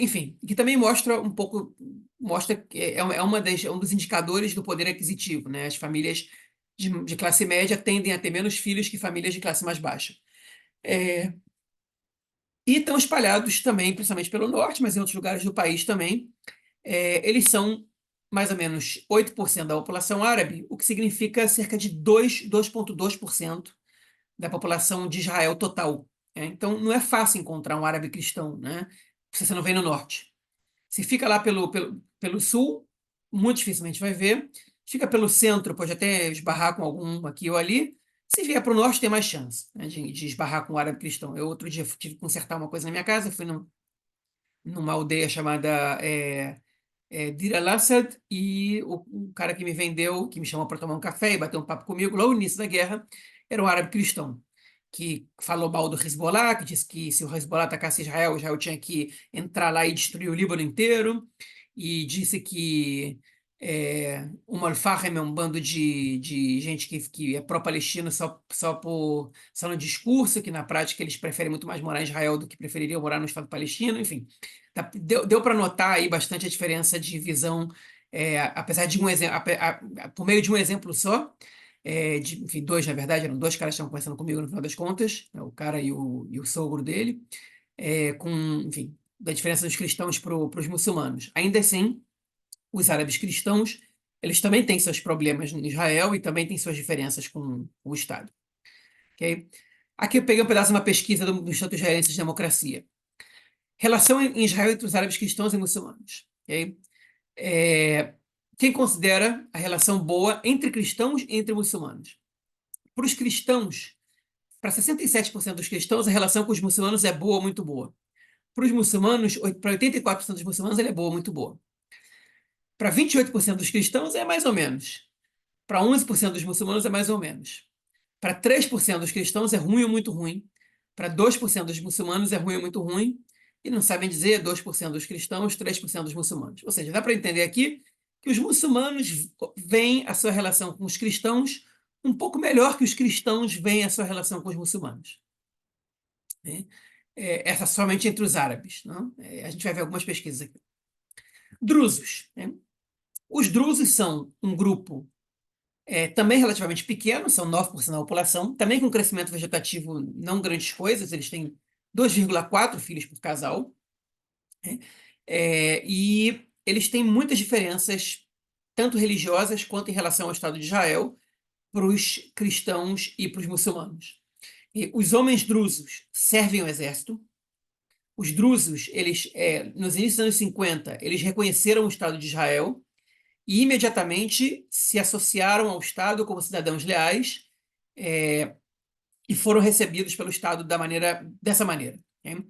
Enfim, que também mostra um pouco, mostra que é um dos indicadores do poder aquisitivo, né? As famílias de classe média tendem a ter menos filhos que famílias de classe mais baixa. É, e estão espalhados também, principalmente pelo norte, mas em outros lugares do país também. Eles são mais ou menos 8% da população árabe, o que significa cerca de 2,2% da população de Israel total. Então, não é fácil encontrar um árabe cristão, né? Se você não vem no norte. Se fica lá pelo sul, muito dificilmente vai ver. Fica pelo centro, pode até esbarrar com algum aqui ou ali. Se vier para o norte, tem mais chance, né, de esbarrar com um árabe cristão. Eu, outro dia, tive que consertar uma coisa na minha casa, fui numa aldeia chamada Dir al-Assad, e o cara que me vendeu, que me chamou para tomar um café e bater um papo comigo, lá no início da guerra, era um árabe cristão, que falou mal do Hezbollah, que disse que se o Hezbollah atacasse Israel, Israel tinha que entrar lá e destruir o Líbano inteiro, e disse que o Al-Fahem é um bando de gente que é pró-palestino só no discurso, que na prática eles preferem muito mais morar em Israel do que prefeririam morar no Estado palestino, enfim. Deu para notar aí bastante a diferença de visão, apesar de um exemplo, por meio de um exemplo só, enfim, dois, na verdade, eram dois caras que estavam conversando comigo no final das contas, né, o cara e o sogro dele, enfim, da diferença dos cristãos para os muçulmanos. Ainda assim, os árabes cristãos Eles também têm seus problemas em Israel e também têm suas diferenças com o Estado. Ok? Aqui eu peguei um pedaço de uma pesquisa do Instituto Israelense de Democracia. Relação em Israel entre os árabes cristãos e muçulmanos. Ok? É, quem considera a relação boa entre cristãos e entre muçulmanos? Para os cristãos, para 67% dos cristãos, a relação com os muçulmanos é boa, muito boa. Para os muçulmanos, para 84% dos muçulmanos, ela é boa, muito boa. Para 28% dos cristãos, é mais ou menos. Para 11% dos muçulmanos, é mais ou menos. Para 3% dos cristãos, é ruim ou muito ruim. Para 2% dos muçulmanos, é ruim ou muito ruim. E não sabem dizer 2% dos cristãos, 3% dos muçulmanos. Ou seja, dá para entender aqui que os muçulmanos veem a sua relação com os cristãos um pouco melhor que os cristãos veem a sua relação com os muçulmanos. Né? Essa somente entre os árabes. Não? A gente vai ver algumas pesquisas aqui. Drusos. Né? Os drusos são um grupo também relativamente pequeno, são 9% da população, também com crescimento vegetativo não grandes coisas, eles têm 2,4 filhos por casal, né? E eles têm muitas diferenças, tanto religiosas quanto em relação ao Estado de Israel, para os cristãos e para os muçulmanos. E os homens drusos servem o exército. Os drusos, eles, nos inícios dos anos 50, eles reconheceram o Estado de Israel e imediatamente se associaram ao Estado como cidadãos leais, é, e foram recebidos pelo Estado dessa maneira. Né?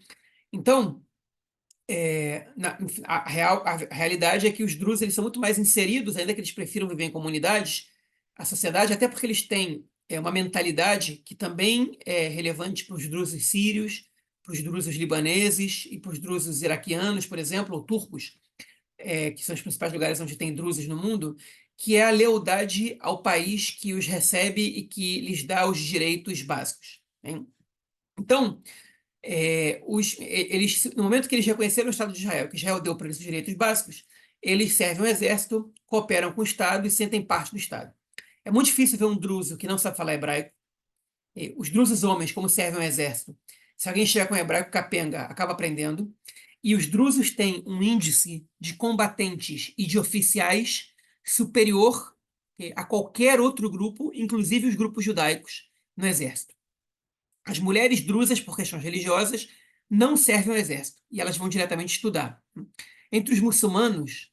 Então, a realidade é que os drusos eles são muito mais inseridos, ainda que eles prefiram viver em comunidades, a sociedade, até porque eles têm uma mentalidade que também é relevante para os drusos sírios, para os drusos libaneses e para os drusos iraquianos, por exemplo, ou turcos, que são os principais lugares onde tem drusos no mundo, que é a lealdade ao país que os recebe e que lhes dá os direitos básicos. Né? Então, no momento que eles reconheceram o Estado de Israel, que Israel deu para eles os direitos básicos, eles servem o exército, cooperam com o Estado e sentem parte do Estado. É muito difícil ver um druso que não sabe falar hebraico. Os drusos homens, como servem o exército, se alguém chegar com hebraico capenga, acaba aprendendo. E os drusos têm um índice de combatentes e de oficiais superior a qualquer outro grupo, inclusive os grupos judaicos, no exército. As mulheres drusas, por questões religiosas, não servem ao exército e elas vão diretamente estudar. Entre os muçulmanos,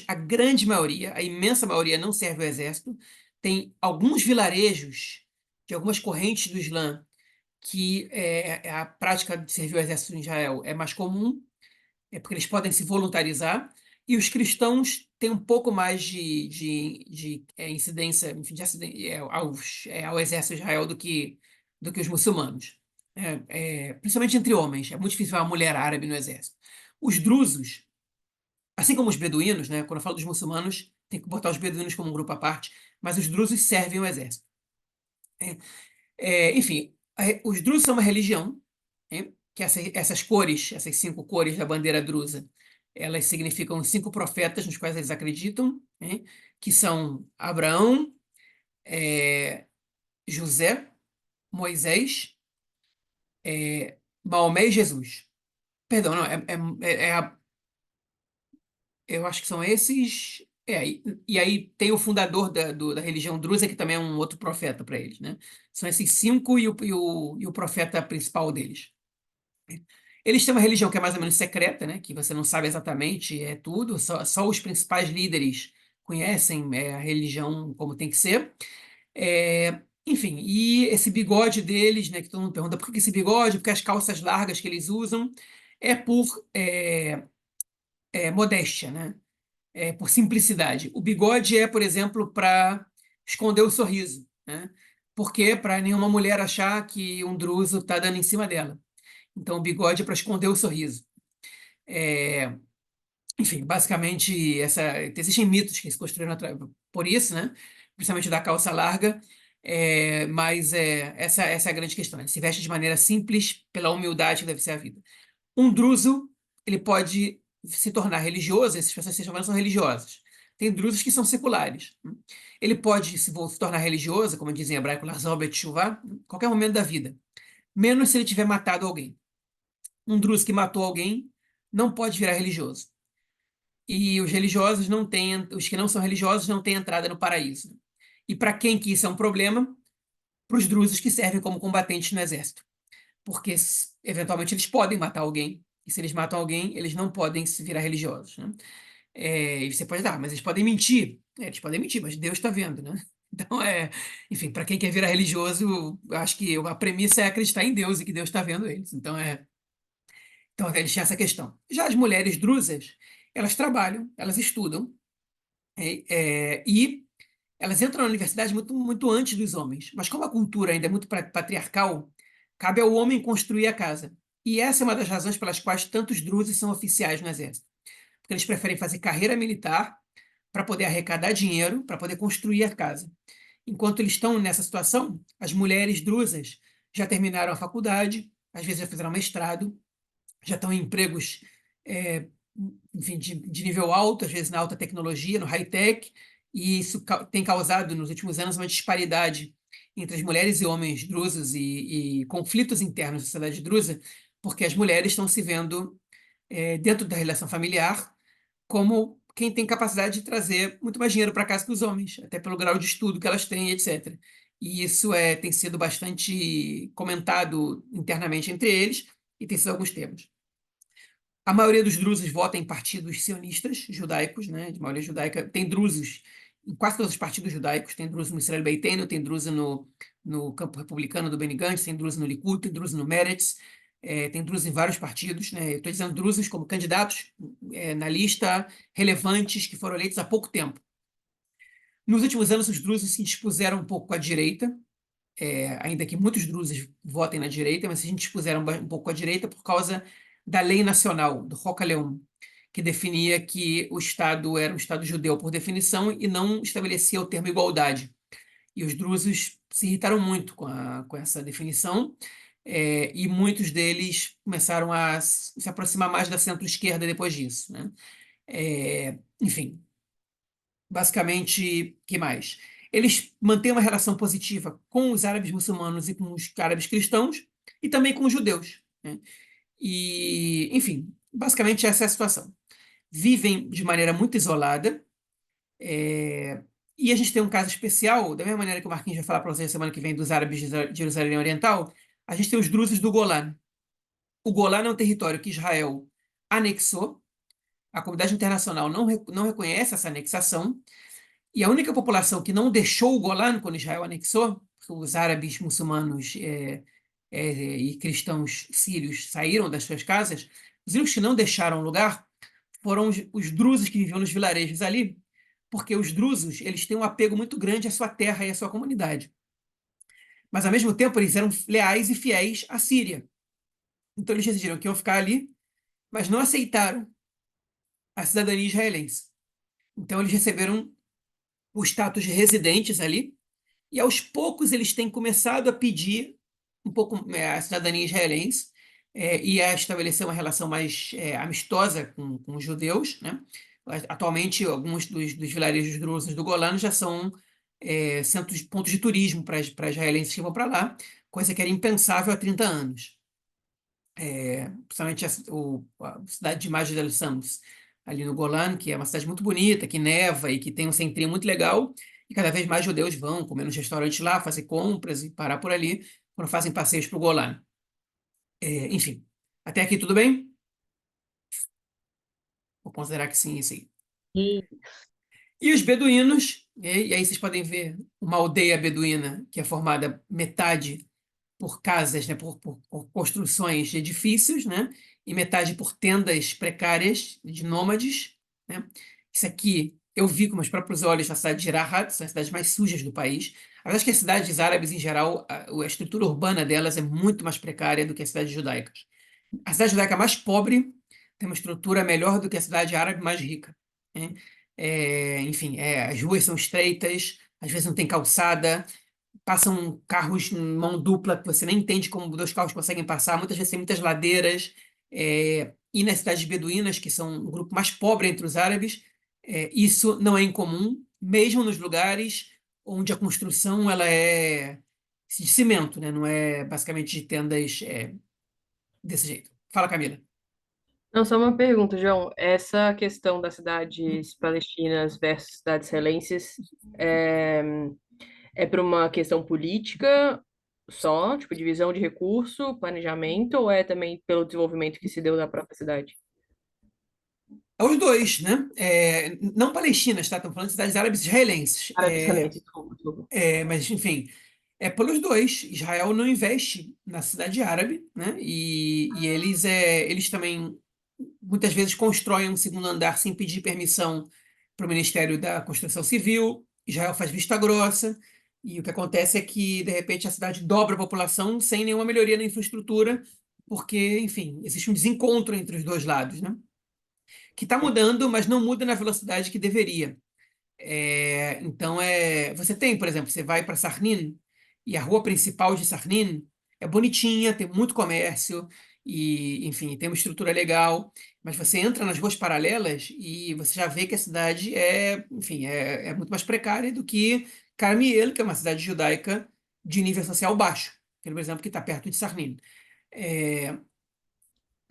a grande maioria, a imensa maioria, não serve ao exército. Tem alguns vilarejos de algumas correntes do Islã que a prática de servir ao exército em Israel é mais comum, porque eles podem se voluntarizar, e os cristãos têm um pouco mais de incidência, enfim, ao exército de Israel do que os muçulmanos. Principalmente entre homens. É muito difícil ver uma mulher árabe no exército. Os drusos, assim como os beduínos, né, quando eu falo dos muçulmanos, tem que botar os beduínos como um grupo à parte, mas os drusos servem o exército. Enfim, os drusos são uma religião, né, que essas cores, essas 5 cores da bandeira drusa, elas significam os 5 profetas nos quais eles acreditam, né, que são Abraão, José, Moisés, Maomé e Jesus. Perdão, não, eu acho que são esses. E aí tem o fundador da religião drusa, que também é um outro profeta para eles, né? São esses 5 e o profeta principal deles. Eles têm uma religião que é mais ou menos secreta, né? Que você não sabe exatamente tudo, só os principais líderes conhecem a religião como tem que ser. Enfim, e esse bigode deles, né? Que todo mundo pergunta por que esse bigode? Porque as calças largas que eles usam é por modéstia, né? Por simplicidade. O bigode por exemplo, para esconder o sorriso, né? Porque para nenhuma mulher achar que um druso está dando em cima dela. Então, o bigode é para esconder o sorriso. É, Enfim, basicamente, existem mitos que se construíram por isso, né? Principalmente da calça larga, mas essa é a grande questão. Ele se veste de maneira simples, pela humildade que deve ser a vida. Um druso, ele pode se tornar religioso, essas pessoas que se chamam são religiosas. Tem drusos que são seculares. Ele pode se tornar religioso, como dizem em hebraico, Lahzor Betshuvah, em qualquer momento da vida, menos se ele tiver matado alguém. Um druso que matou alguém não pode virar religioso. e os religiosos não têm, os que não são religiosos não têm entrada no paraíso. E para quem que isso é um problema? Para os drusos que servem como combatentes no exército, porque eventualmente eles podem matar alguém, e se eles matam alguém, eles não podem se virar religiosos, né? E você pode dar, mas eles podem mentir. Eles podem mentir, mas Deus está vendo, né? Então, enfim, para quem quer virar religioso, eu acho que a premissa é acreditar em Deus e que Deus está vendo eles. Então eles tinham essa questão. Já as mulheres drusas, elas trabalham, elas estudam, e elas entram na universidade muito, muito antes dos homens. Mas como a cultura ainda é muito patriarcal, cabe ao homem construir a casa. E essa é uma das razões pelas quais tantos drusos são oficiais no exército. Porque eles preferem fazer carreira militar para poder arrecadar dinheiro, para poder construir a casa. Enquanto eles estão nessa situação, as mulheres drusas já terminaram a faculdade, às vezes já fizeram mestrado, já estão em empregos, é, enfim, de nível alto, às vezes na alta tecnologia, no high-tech, e isso tem causado nos últimos anos uma disparidade entre as mulheres e homens drusos e conflitos internos da sociedade drusa, porque as mulheres estão se vendo, dentro da relação familiar, como quem tem capacidade de trazer muito mais dinheiro para casa que os homens, até pelo grau de estudo que elas têm, etc. E isso tem sido bastante comentado internamente entre eles, e tem sido alguns temas. A maioria dos drusos vota em partidos sionistas judaicos, né, de maioria judaica. Tem drusos em quase todos os partidos judaicos. Tem druso no Israel Beitenu, tem druso no campo republicano do Benny Gantz, tem druso no Likud, tem druso no Meretz, tem druso em vários partidos, né? Estou dizendo drusos como candidatos, na lista, relevantes, que foram eleitos há pouco tempo. Nos últimos anos, os drusos se dispuseram um pouco à direita, ainda que muitos drusos votem na direita, mas se dispuseram um pouco à direita por causa da lei nacional, do Roca Leão, que definia que o Estado era um Estado judeu por definição e não estabelecia o termo igualdade. E os drusos se irritaram muito com essa definição, e muitos deles começaram a se aproximar mais da centro-esquerda depois disso, né? Enfim, basicamente, que mais? Eles mantêm uma relação positiva com os árabes muçulmanos e com os árabes cristãos e também com os judeus, né? E, enfim, basicamente essa é a situação. Vivem de maneira muito isolada, e a gente tem um caso especial, da mesma maneira que o Marquinhos vai falar para vocês semana que vem dos árabes de Jerusalém Oriental, a gente tem os drusos do Golã. O Golã é um território que Israel anexou, a comunidade internacional não reconhece essa anexação, e a única população que não deixou o Golã quando Israel anexou, porque os árabes muçulmanos, e cristãos sírios saíram das suas casas, os únicos que não deixaram o lugar foram os drusos que viviam nos vilarejos ali, porque os drusos eles têm um apego muito grande à sua terra e à sua comunidade. Mas, ao mesmo tempo, eles eram leais e fiéis à Síria. Então, eles decidiram que iam ficar ali, mas não aceitaram a cidadania israelense. Então, eles receberam o status de residentes ali, e aos poucos eles têm começado a pedir um pouco, a cidadania israelense, e a estabelecer uma relação mais, amistosa com os judeus, né? Atualmente, alguns dos vilarejos drusos do Golano já são, centros, pontos de turismo para israelenses que vão para lá, coisa que era impensável há 30 anos. Principalmente a cidade de Majid al-Shams, ali no Golan, que é uma cidade muito bonita, que neva e que tem um centrinho muito legal, e cada vez mais judeus vão comer nos restaurantes lá, fazer compras e parar por ali quando fazem passeios para o Golan. Enfim, até aqui tudo bem? Vou considerar que sim, sim. E E os beduínos, e aí vocês podem ver uma aldeia beduína que é formada metade por casas, né, por construções de edifícios, né, e metade por tendas precárias de nômades, né. Isso aqui eu vi com meus próprios olhos na cidade de Rahat, são as cidades mais sujas do país. Eu acho que as cidades árabes, em geral, a estrutura urbana delas é muito mais precária do que as cidades judaicas. A cidade judaica mais pobre tem uma estrutura melhor do que a cidade árabe mais rica, né? Enfim, as ruas são estreitas, às vezes não tem calçada, passam carros em mão dupla que você nem entende como dois carros conseguem passar, muitas vezes tem muitas ladeiras, e nas cidades beduínas, que são um grupo mais pobre entre os árabes, isso não é incomum, mesmo nos lugares onde a construção ela é de cimento, né? Não é basicamente de tendas, desse jeito. Fala, Camila. Não, só uma pergunta, João. Essa questão das cidades palestinas versus cidades israelenses é, é por uma questão política só, tipo divisão de recurso, planejamento, ou é também pelo desenvolvimento que se deu da própria cidade? Aos dois, né? Não palestinas, tá? Estamos falando de cidades árabes israelenses. Árabes israelenses, desculpa, desculpa. Mas, enfim, é pelos dois. Israel não investe na cidade árabe, né? E eles também muitas vezes constroem um segundo andar sem pedir permissão para o Ministério da Construção Civil. Israel faz vista grossa. E o que acontece é que, de repente, a cidade dobra a população sem nenhuma melhoria na infraestrutura, porque, enfim, existe um desencontro entre os dois lados, né? Que está Sim. mudando, mas não muda na velocidade que deveria. Então, você tem, por exemplo, você vai para Sarnin e a rua principal de Sarnin é bonitinha, tem muito comércio e, enfim, tem uma estrutura legal, mas você entra nas ruas paralelas e você já vê que a cidade enfim, é muito mais precária do que Carmiel, que é uma cidade judaica de nível social baixo, por exemplo, que está perto de Sarnin. É,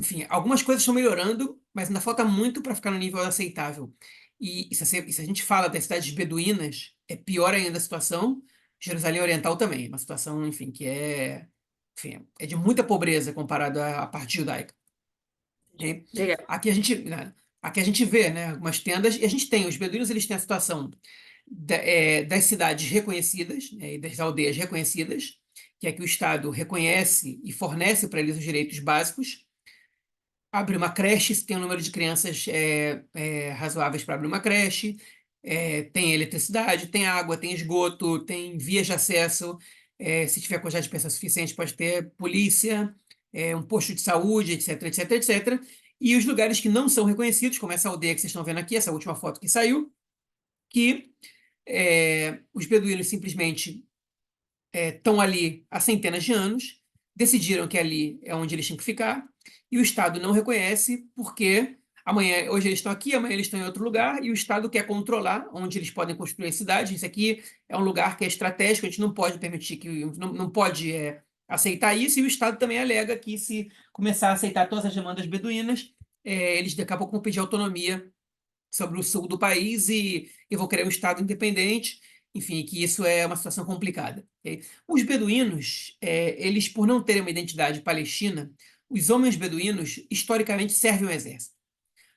Enfim, algumas coisas estão melhorando, mas ainda falta muito para ficar no nível aceitável. E se a gente fala das cidades beduínas, é pior ainda a situação. Jerusalém Oriental também, é uma situação, enfim, enfim, é de muita pobreza comparado à parte judaica. Entendi. Ok? Obrigada. Aqui a gente vê, né, algumas tendas, e a gente tem, os beduínos eles têm a situação das cidades reconhecidas, né, e das aldeias reconhecidas, que é que o Estado reconhece e fornece para eles os direitos básicos. Abrir uma creche, se tem um número de crianças razoáveis para abrir uma creche, tem eletricidade, tem água, tem esgoto, tem vias de acesso, se tiver quantidade de pessoas suficiente, pode ter polícia, um posto de saúde, etc, etc, etc. E os lugares que não são reconhecidos, como essa aldeia que vocês estão vendo aqui, essa última foto que saiu, que os beduínos simplesmente estão ali há centenas de anos, decidiram que ali é onde eles tinham que ficar, e o Estado não reconhece porque hoje eles estão aqui, amanhã eles estão em outro lugar, e o Estado quer controlar onde eles podem construir a cidade. Isso aqui é um lugar que é estratégico, a gente não pode permitir não pode aceitar isso, e o Estado também alega que se começar a aceitar todas as demandas beduínas, eles daqui a pouco vão pedir autonomia sobre o sul do país e vão querer um Estado independente, enfim, que isso é uma situação complicada. Ok? Os beduínos, eles, por não terem uma identidade palestina, os homens beduínos, historicamente, servem ao exército.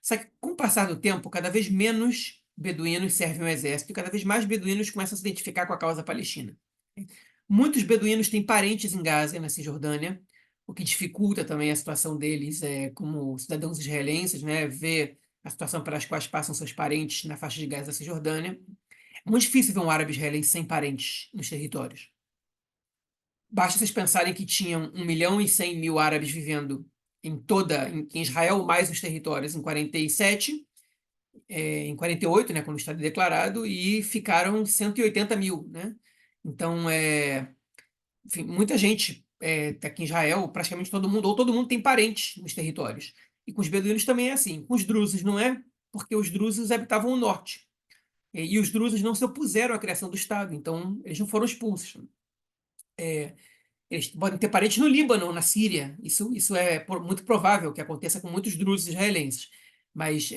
Só que, com o passar do tempo, cada vez menos beduínos servem ao exército e cada vez mais beduínos começam a se identificar com a causa palestina. Muitos beduínos têm parentes em Gaza e na Cisjordânia, o que dificulta também a situação deles como cidadãos israelenses, né? Ver a situação pelas quais passam seus parentes na faixa de Gaza e Cisjordânia. É muito difícil ver um árabe israelense sem parentes nos territórios. Basta vocês pensarem que tinham 1.100.000 árabes vivendo em Israel, mais os territórios, em 47, em 48, né, quando o Estado é declarado, e ficaram 180 mil, né? Então, enfim, muita gente tá aqui em Israel, praticamente todo mundo, ou todo mundo tem parentes nos territórios. E com os beduínos também é assim. Com os drusos não é, porque os drusos habitavam o norte. E os drusos não se opuseram à criação do Estado, então eles não foram expulsos. Eles podem ter parentes no Líbano, na Síria. Isso é muito provável que aconteça com muitos drusos israelenses. Mas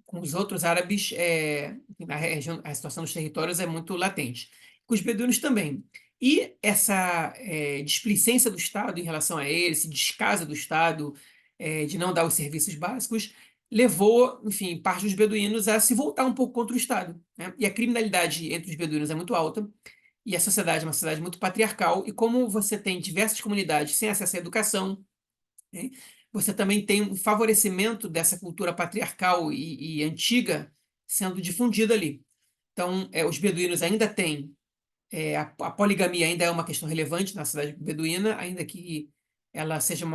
com os outros árabes, na região, a situação dos territórios é muito latente. Com os beduínos também. E essa displicência do Estado em relação a eles, esse descaso do Estado de não dar os serviços básicos, levou, enfim, parte dos beduínos a se voltar um pouco contra o Estado, né? E a criminalidade entre os beduínos é muito alta. E a sociedade é uma sociedade muito patriarcal, e como você tem diversas comunidades sem acesso à educação, né, você também tem um favorecimento dessa cultura patriarcal e antiga sendo difundida ali. Então, os beduínos ainda têm, a poligamia ainda é uma questão relevante na cidade beduína, ainda que ela seja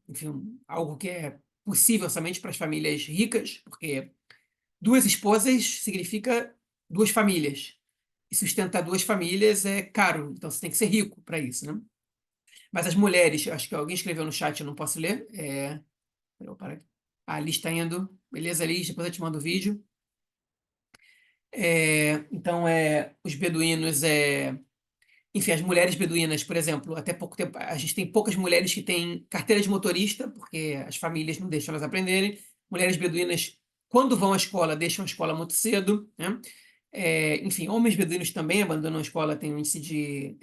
enfim, algo que é possível somente para as famílias ricas, porque duas esposas significa duas famílias. E sustentar duas famílias é caro, então você tem que ser rico para isso, né? Mas as mulheres, acho que alguém escreveu no chat, eu não posso ler. Peraí, parar aqui. A Liz está indo. Beleza, Liz, depois eu te mando o vídeo. Então, os beduínos, enfim, as mulheres beduínas, por exemplo, até pouco tempo, a gente tem poucas mulheres que têm carteira de motorista, porque as famílias não deixam elas aprenderem. Mulheres beduínas, quando vão à escola, deixam a escola muito cedo, né? Enfim, homens beduínos também abandonam a escola, tem um índice de,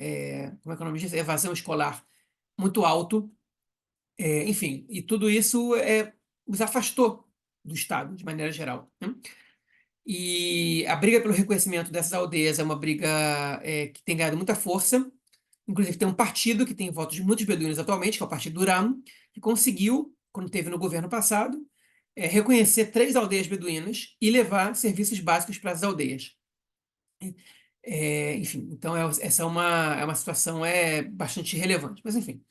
como é que é o nome disso? Evasão escolar muito alto. Enfim, e tudo isso os afastou do Estado, de maneira geral, né? E a briga pelo reconhecimento dessas aldeias é uma briga que tem ganhado muita força. Inclusive, tem um partido que tem votos de muitos beduínos atualmente, que é o Partido Duram, que conseguiu, quando teve no governo passado, reconhecer 3 aldeias beduínas e levar serviços básicos para as aldeias. Enfim, então essa é uma situação bastante relevante. Mas, enfim,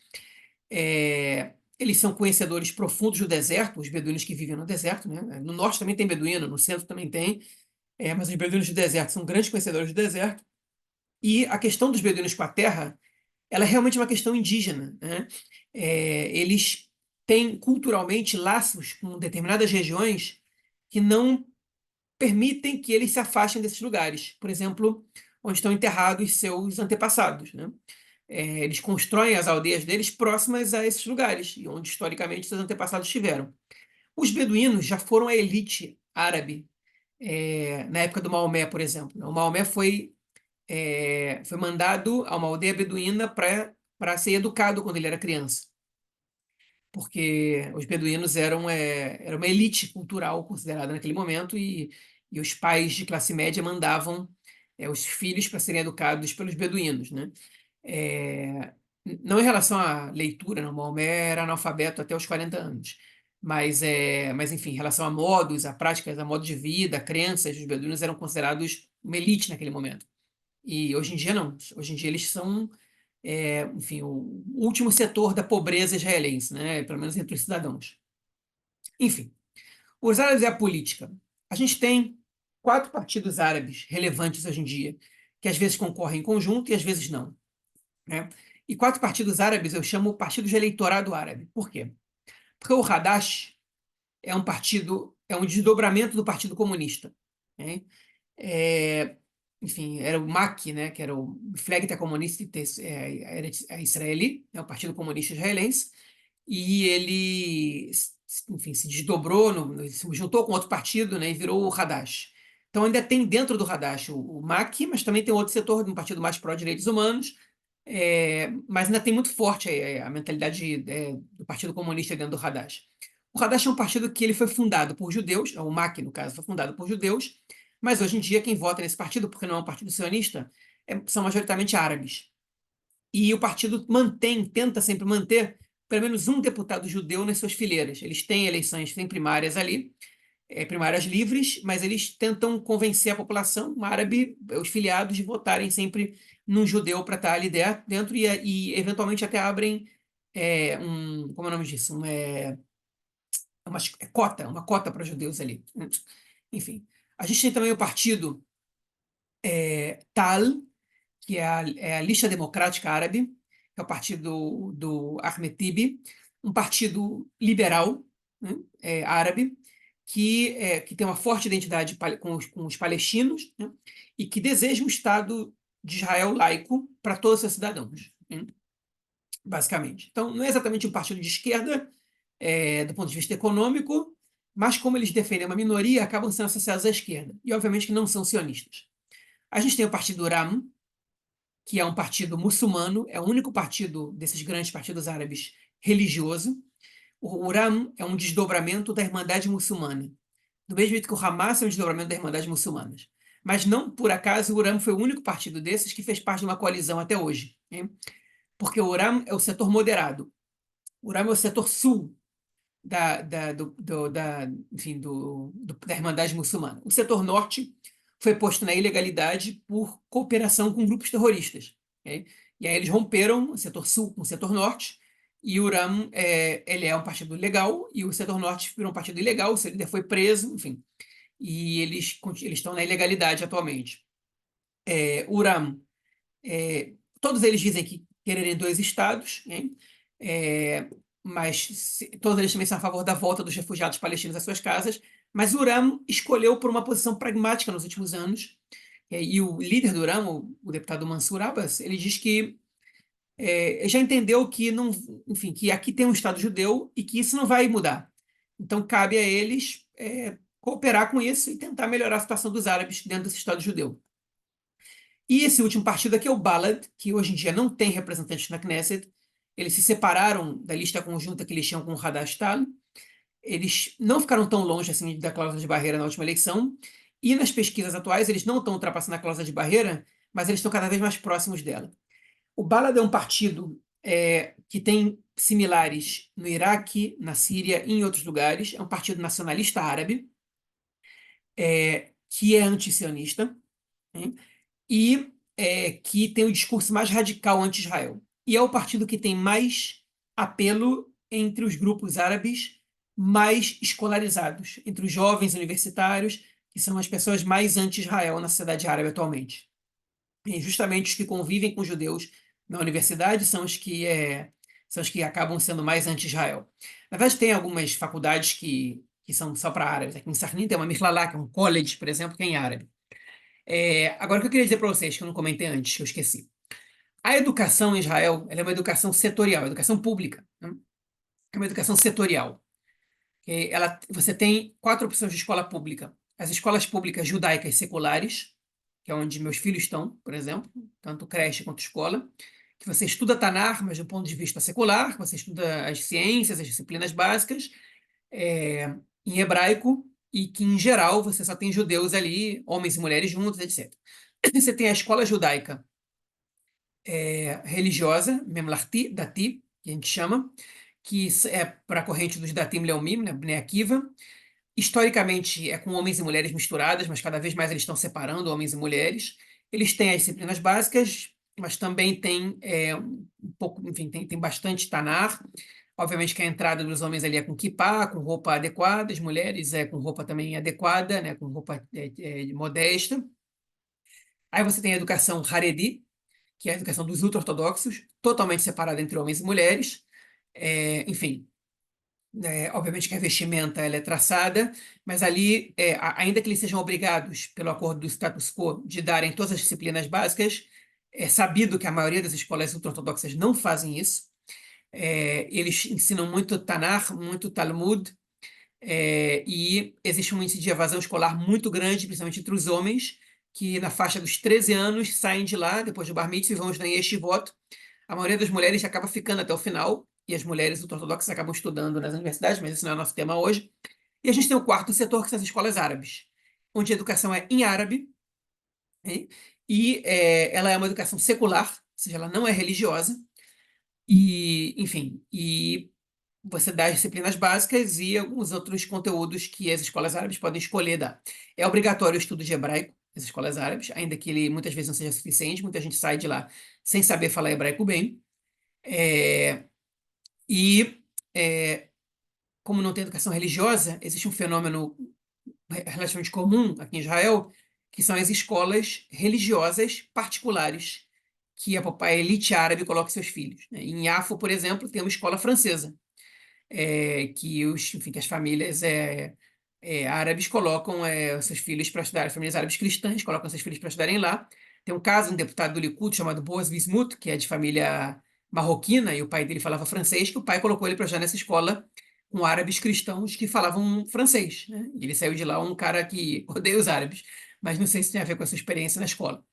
eles são conhecedores profundos do deserto, os beduínos que vivem no deserto, né? No norte também tem beduíno, no centro também tem, mas os beduínos do deserto são grandes conhecedores do deserto. E a questão dos beduínos com a terra, ela é realmente uma questão indígena, né? Eles têm culturalmente laços com determinadas regiões que não permitem que eles se afastem desses lugares. Por exemplo, onde estão enterrados seus antepassados, né? Eles constroem as aldeias deles próximas a esses lugares, e onde historicamente seus antepassados estiveram. Os beduínos já foram a elite árabe, na época do Maomé, por exemplo. O Maomé foi mandado a uma aldeia beduína para ser educado quando ele era criança, porque os beduínos era uma elite cultural considerada naquele momento, e os pais de classe média mandavam os filhos para serem educados pelos beduínos, né? É, não em relação à leitura, não, Maomé era analfabeto até os 40 anos, mas enfim, em relação a modos, a práticas, a modo de vida, a crenças, os beduínos eram considerados uma elite naquele momento. E hoje em dia não. Hoje em dia eles são, enfim, o último setor da pobreza israelense, né? Pelo menos entre os cidadãos. Enfim, os árabes e a política. A gente tem 4 partidos árabes relevantes hoje em dia, que às vezes concorrem em conjunto e às vezes não, né? E 4 partidos árabes eu chamo partidos de eleitorado árabe. Por quê? Porque o Hadash é um partido, é um desdobramento do Partido Comunista, né? É, enfim, era o MAC, né, que era o Mefleget Kommunistische Israeli, né, o Partido Comunista Israelense, e ele, enfim, se desdobrou, se juntou com outro partido, né, e virou o Hadash. Então ainda tem dentro do Hadash o MAC, mas também tem outro setor, um partido mais pró-direitos humanos, mas ainda tem muito forte a mentalidade do Partido Comunista dentro do Hadash. O Hadash é um partido que ele foi fundado por judeus, o MAC, no caso, foi fundado por judeus, mas hoje em dia quem vota nesse partido, porque não é um partido sionista, são majoritariamente árabes. E o partido tenta sempre manter pelo menos um deputado judeu nas suas fileiras. Eles têm eleições, têm primárias ali, primárias livres, mas eles tentam convencer a população árabe, os filiados, de votarem sempre num judeu para estar ali dentro e eventualmente até abrem como é o nome disso? Uma cota para judeus ali. Enfim. A gente tem também o partido TAL, que é a Lixa Democrática Árabe, que é o partido do Ahmed Tibi, um partido liberal, né, árabe, que tem uma forte identidade com os palestinos, né, e que deseja um Estado de Israel laico para todos os seus cidadãos, né, basicamente. Então, não é exatamente um partido de esquerda, do ponto de vista econômico, mas como eles defendem uma minoria, acabam sendo associados à esquerda. E, obviamente, que não são sionistas. A gente tem o partido Ram, que é um partido muçulmano, é o único partido desses grandes partidos árabes religioso. O Ram é um desdobramento da Irmandade Muçulmana, do mesmo jeito que o Hamas é um desdobramento da Irmandade Muçulmana. Mas não por acaso o Ram foi o único partido desses que fez parte de uma coalizão até hoje, né? Porque o Ram é o setor moderado. O Ram é o setor sul enfim, da Irmandade Muçulmana. O setor norte foi posto na ilegalidade por cooperação com grupos terroristas. Ok? E aí eles romperam o setor sul com o setor norte, e o RAM ele é um partido legal, e o setor norte virou um partido ilegal, o seu líder foi preso, enfim. E eles estão na ilegalidade atualmente. O RAM, todos eles dizem que quererem 2 estados, né? É, mas todos eles também são a favor da volta dos refugiados palestinos às suas casas. Mas o Uram escolheu por uma posição pragmática nos últimos anos. E o líder do ramo, o deputado Mansur Abbas, ele diz que já entendeu que não, enfim, que aqui tem um Estado judeu e que isso não vai mudar. Então cabe a eles cooperar com isso e tentar melhorar a situação dos árabes dentro desse Estado judeu. E esse último partido aqui é o Balad, que hoje em dia não tem representantes na Knesset. Eles se separaram da lista conjunta que eles tinham com o Hadash-Ta'al. Eles não ficaram tão longe assim da cláusula de barreira na última eleição. E nas pesquisas atuais, eles não estão ultrapassando a cláusula de barreira, mas eles estão cada vez mais próximos dela. O Balad é um partido que tem similares no Iraque, na Síria e em outros lugares. É um partido nacionalista árabe, que é anti-sionista, né? E que tem o discurso mais radical anti-Israel. E é o partido que tem mais apelo entre os grupos árabes mais escolarizados, entre os jovens universitários, que são as pessoas mais anti-Israel na sociedade árabe atualmente. E justamente os que convivem com judeus na universidade são os que acabam sendo mais anti-Israel. Na verdade, tem algumas faculdades que são só para árabes. Aqui em Sarnim tem uma Miklalá, que é um college, por exemplo, que é em árabe. Agora, o que eu queria dizer para vocês, que eu não comentei antes, que eu esqueci. A educação em Israel, ela é uma educação setorial, educação pública, né? É uma educação setorial. Você tem 4 opções de escola pública. As escolas públicas judaicas seculares, que é onde meus filhos estão, por exemplo, tanto creche quanto escola, que você estuda Tanar, mas do ponto de vista secular, você estuda as ciências, as disciplinas básicas, é, em hebraico, e que, em geral, você só tem judeus ali, homens e mulheres juntos, etc. Você tem a escola judaica religiosa, Memlarti, Dati, que a gente chama, que é para a corrente dos Datim Leumim, né, Bnei Akiva. Historicamente é com homens e mulheres misturadas, mas cada vez mais eles estão separando homens e mulheres. Eles têm as disciplinas básicas, mas também tem um pouco, enfim, tem bastante Tanar. Obviamente que a entrada dos homens ali é com kippah, com roupa adequada, as mulheres com roupa também adequada, né, com roupa modesta. Aí você tem a educação Haredi, que é a educação dos ultra-ortodoxos, totalmente separada entre homens e mulheres. Enfim, obviamente que a vestimenta ela é traçada, mas ali, ainda que eles sejam obrigados, pelo acordo do status quo, de darem todas as disciplinas básicas, é sabido que a maioria das escolas ultra-ortodoxas não fazem isso. Eles ensinam muito Tanar, muito Talmud, e existe um índice de evasão escolar muito grande, principalmente entre os homens, que na faixa dos 13 anos saem de lá, depois do Bar Mitzvah, e vão estudar em yeshivot. A maioria das mulheres acaba ficando até o final, e as mulheres ortodoxas acabam estudando nas universidades, mas esse não é o nosso tema hoje. E a gente tem o quarto setor, que são as escolas árabes, onde a educação é em árabe, né? E ela é uma educação secular, ou seja, ela não é religiosa, e, enfim, você dá as disciplinas básicas e alguns outros conteúdos que as escolas árabes podem escolher dar. É obrigatório o estudo de hebraico nas escolas árabes, ainda que ele muitas vezes não seja suficiente, muita gente sai de lá sem saber falar hebraico bem. É, e, como não tem educação religiosa, existe um fenômeno relativamente comum aqui em Israel, que são as escolas religiosas particulares que a elite árabe coloca seus filhos, né? Em Yafo, por exemplo, tem uma escola francesa enfim, que as famílias árabes colocam seus filhos para estudar, as famílias árabes cristãs colocam seus filhos para estudarem lá. Tem um caso, um deputado do Likud chamado Boaz Bismuth, que é de família marroquina, e o pai dele falava francês, que o pai colocou ele para estudar nessa escola com árabes cristãos que falavam francês, né? E ele saiu de lá um cara que odeia os árabes, mas não sei se tem a ver com essa experiência na escola.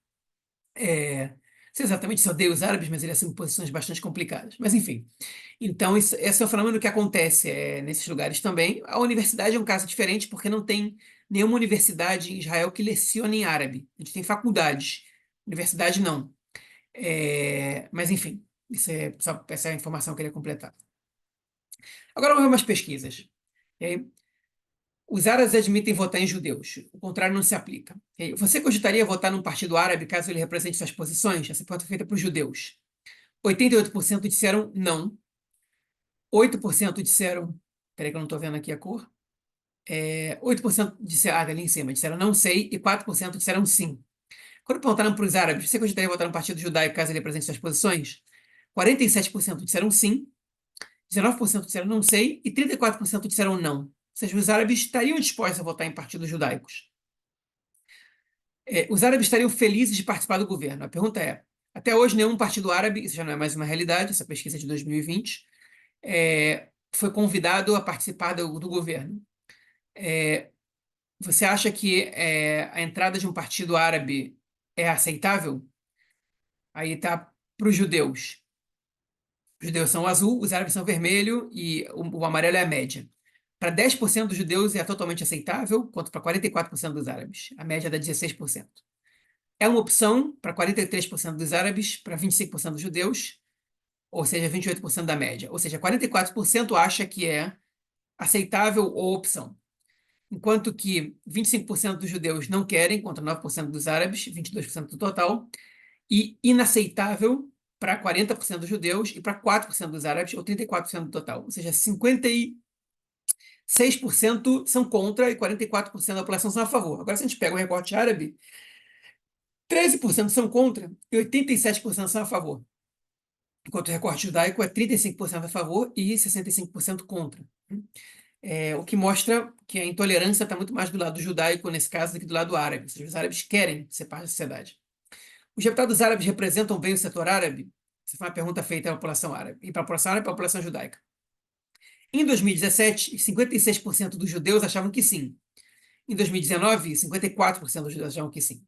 Não sei exatamente se odeia os árabes, mas ele assume posições bastante complicadas. Mas, enfim. Então, esse é o fenômeno que acontece nesses lugares também. A universidade é um caso diferente, porque não tem nenhuma universidade em Israel que lecione em árabe. A gente tem faculdades, universidade não. Mas, enfim, essa é a informação que eu queria completar. Agora vamos ver umas pesquisas. Ok? Os árabes admitem votar em judeus. O contrário não se aplica. Ok? Você cogitaria votar num partido árabe caso ele represente suas posições? Essa pergunta é feita para os judeus. 88% disseram não. 8% disseram. Peraí que eu não estou vendo aqui a cor. 8% disseram, ali em cima, disseram não sei, e 4% disseram sim. Quando perguntaram para os árabes, você gostaria de votar no Partido Judaico caso ele apresente suas posições? 47% disseram sim, 19% disseram não sei, e 34% disseram não. Ou seja, os árabes estariam dispostos a votar em partidos judaicos. Os árabes estariam felizes de participar do governo. A pergunta é: até hoje, nenhum partido árabe, isso já não é mais uma realidade, essa pesquisa é de 2020, foi convidado a participar do governo. Você acha que a entrada de um partido árabe é aceitável? Aí está para os judeus. Os judeus são azul, os árabes são vermelho e o amarelo é a média. Para 10% dos judeus é totalmente aceitável, quanto para 44% dos árabes. A média dá 16%. É uma opção para 43% dos árabes, para 25% dos judeus, ou seja, 28% da média. Ou seja, 44% acha que é aceitável ou opção. Enquanto que 25% dos judeus não querem, contra 9% dos árabes, 22% do total, e inaceitável para 40% dos judeus e para 4% dos árabes, ou 34% do total. Ou seja, 56% são contra e 44% da população são a favor. Agora, se a gente pega o recorte árabe, 13% são contra e 87% são a favor. Enquanto o recorte judaico é 35% a favor e 65% contra. O que mostra que a intolerância está muito mais do lado judaico, nesse caso, do que do lado árabe. Ou seja, os árabes querem ser parte da sociedade. Os deputados árabes representam bem o setor árabe? Essa foi uma pergunta feita à população árabe. E para a população árabe e para a população judaica. Em 2017, 56% dos judeus achavam que sim. Em 2019, 54% dos judeus achavam que sim.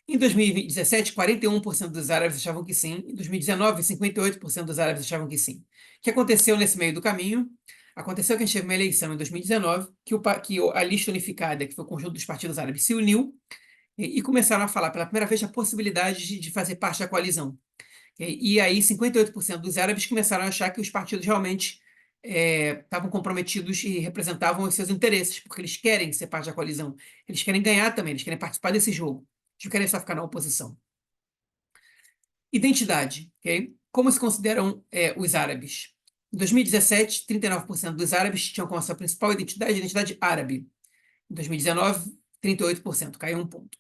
Em 2017, 41% dos árabes achavam que sim. Em 2019, 58% dos árabes achavam que sim. O que aconteceu nesse meio do caminho? Aconteceu que a gente teve uma eleição em 2019, que a lista unificada, que foi o conjunto dos partidos árabes, se uniu e começaram a falar pela primeira vez a possibilidade de fazer parte da coalizão. E aí 58% dos árabes começaram a achar que os partidos realmente estavam comprometidos e representavam os seus interesses, porque eles querem ser parte da coalizão. Eles querem ganhar também, eles querem participar desse jogo. Eles não querem só ficar na oposição. Identidade, ok? Como se consideram os árabes? Em 2017, 39% dos árabes tinham como sua principal identidade a identidade árabe. Em 2019, 38%, caiu um ponto.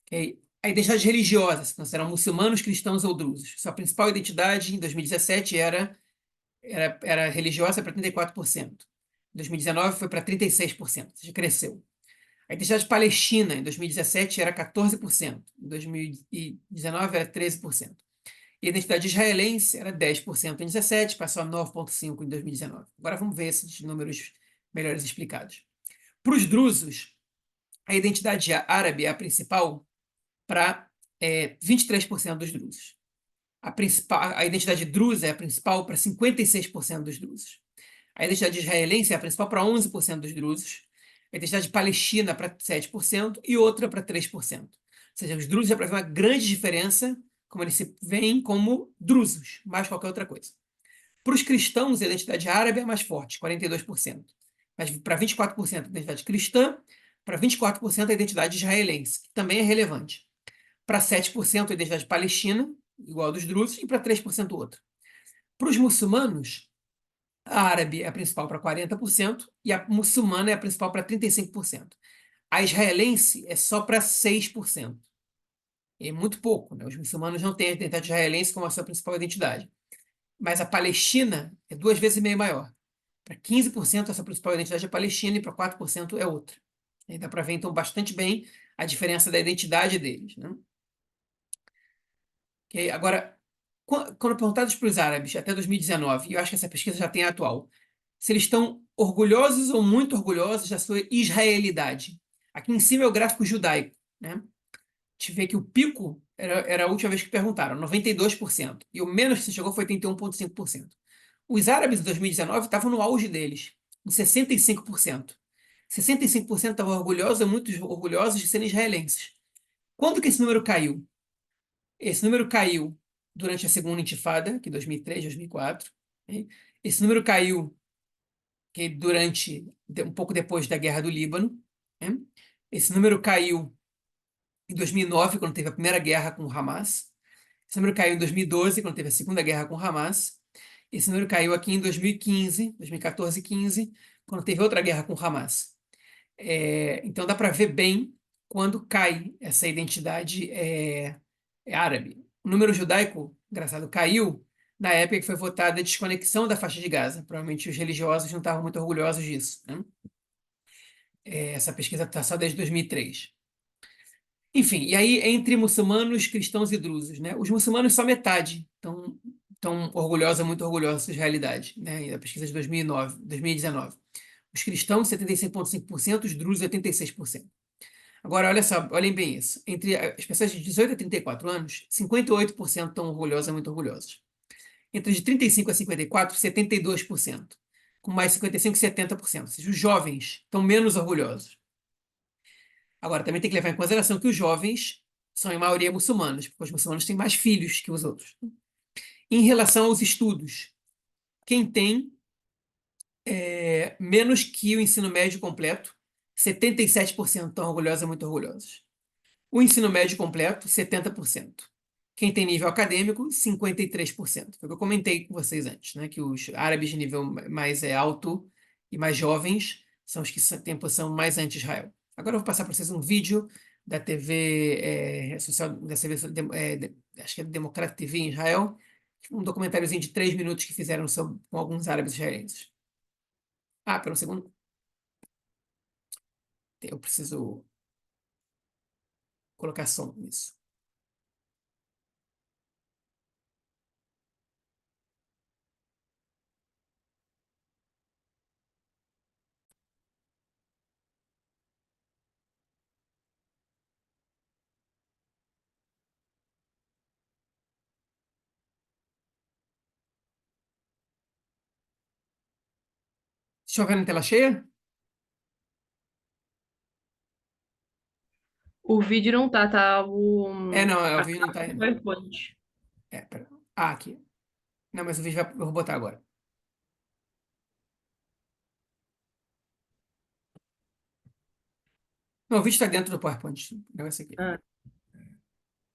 Okay? A identidade religiosa, se consideram muçulmanos, cristãos ou drusos. Sua principal identidade em 2017 era religiosa para 34%. Em 2019 foi para 36%, ou seja, cresceu. A identidade palestina em 2017 era 14%, em 2019 era 13%. E a identidade israelense era 10% em 2017, passou a 9,5% em 2019. Agora vamos ver esses números melhores explicados. Para os drusos, a identidade árabe é a principal para 23% dos drusos. A identidade drusa é a principal para 56% dos drusos. A identidade israelense é a principal para 11% dos drusos. A identidade palestina para 7% e outra para 3%. Ou seja, os drusos já para ver uma grande diferença, como eles se veem como drusos, mais qualquer outra coisa. Para os cristãos, a identidade árabe é mais forte, 42%. Mas para 24% a identidade cristã, para 24% a identidade israelense, que também é relevante. Para 7% a identidade palestina, igual a dos drusos, e para 3% outra. Para os muçulmanos, a árabe é a principal para 40% e a muçulmana é a principal para 35%. A israelense é só para 6%. É muito pouco, né? Os muçulmanos não têm a identidade israelense como a sua principal identidade. Mas a Palestina é 2,5 vezes maior. Para 15% essa principal identidade é palestina e para 4% é outra. E dá para ver, então, bastante bem a diferença da identidade deles, né? Okay? Agora, quando perguntados para os árabes até 2019, e eu acho que essa pesquisa já tem a atual, se eles estão orgulhosos ou muito orgulhosos da sua israelidade. Aqui em cima é o gráfico judaico, né? A gente vê que o pico era a última vez que perguntaram, 92%, e o menos que se chegou foi 81,5%. Os árabes em 2019 estavam no auge deles, com 65%. 65% estavam orgulhosos, muito orgulhosos de serem israelenses. Quando que esse número caiu? Esse número caiu durante a segunda intifada, que é 2003, 2004. Né? Esse número caiu durante um pouco depois da Guerra do Líbano. Né? Esse número caiu em 2009, quando teve a primeira guerra com o Hamas. Esse número caiu em 2012, quando teve a segunda guerra com o Hamas. Esse número caiu aqui em 2015, 2014 e 15, quando teve outra guerra com o Hamas. Então dá para ver bem quando cai essa identidade árabe. O número judaico, engraçado, caiu na época que foi votada a desconexão da faixa de Gaza. Provavelmente os religiosos não estavam muito orgulhosos disso, né? Essa pesquisa está só desde 2003. Enfim, e aí entre muçulmanos, cristãos e drusos, né? Os muçulmanos só metade estão orgulhosa, muito orgulhosa dessa realidade, né? A pesquisa de 2009, 2019. Os cristãos, 75,5%, os drusos, 86%. Agora, olha só, olhem bem isso. Entre as pessoas de 18 a 34 anos, 58% estão orgulhosas, muito orgulhosas. Entre os de 35 a 54, 72%. Com mais 55, 70%. Ou seja, os jovens estão menos orgulhosos. Agora, também tem que levar em consideração que os jovens são, em maioria, muçulmanos, porque os muçulmanos têm mais filhos que os outros. Em relação aos estudos, quem tem menos que o ensino médio completo, 77% estão orgulhosos, muito orgulhosos. O ensino médio completo, 70%. Quem tem nível acadêmico, 53%. Foi o que eu comentei com vocês antes, né? Que os árabes de nível mais alto e mais jovens são os que têm a posição mais anti-Israel. Agora eu vou passar para vocês um vídeo da TV social, da TV, acho que é Democratic TV em Israel, um documentáriozinho de 3 minutos que fizeram com alguns árabes israelenses. Ah, pera um segundo. Eu preciso colocar som nisso. Deixa eu ver na tela cheia? O vídeo não tá Não, o a vídeo não capa tá do indo. PowerPoint. Pera. Ah, aqui. Não, mas o vídeo eu vou botar agora. Não, o vídeo está dentro do PowerPoint. O negócio aqui. Ah,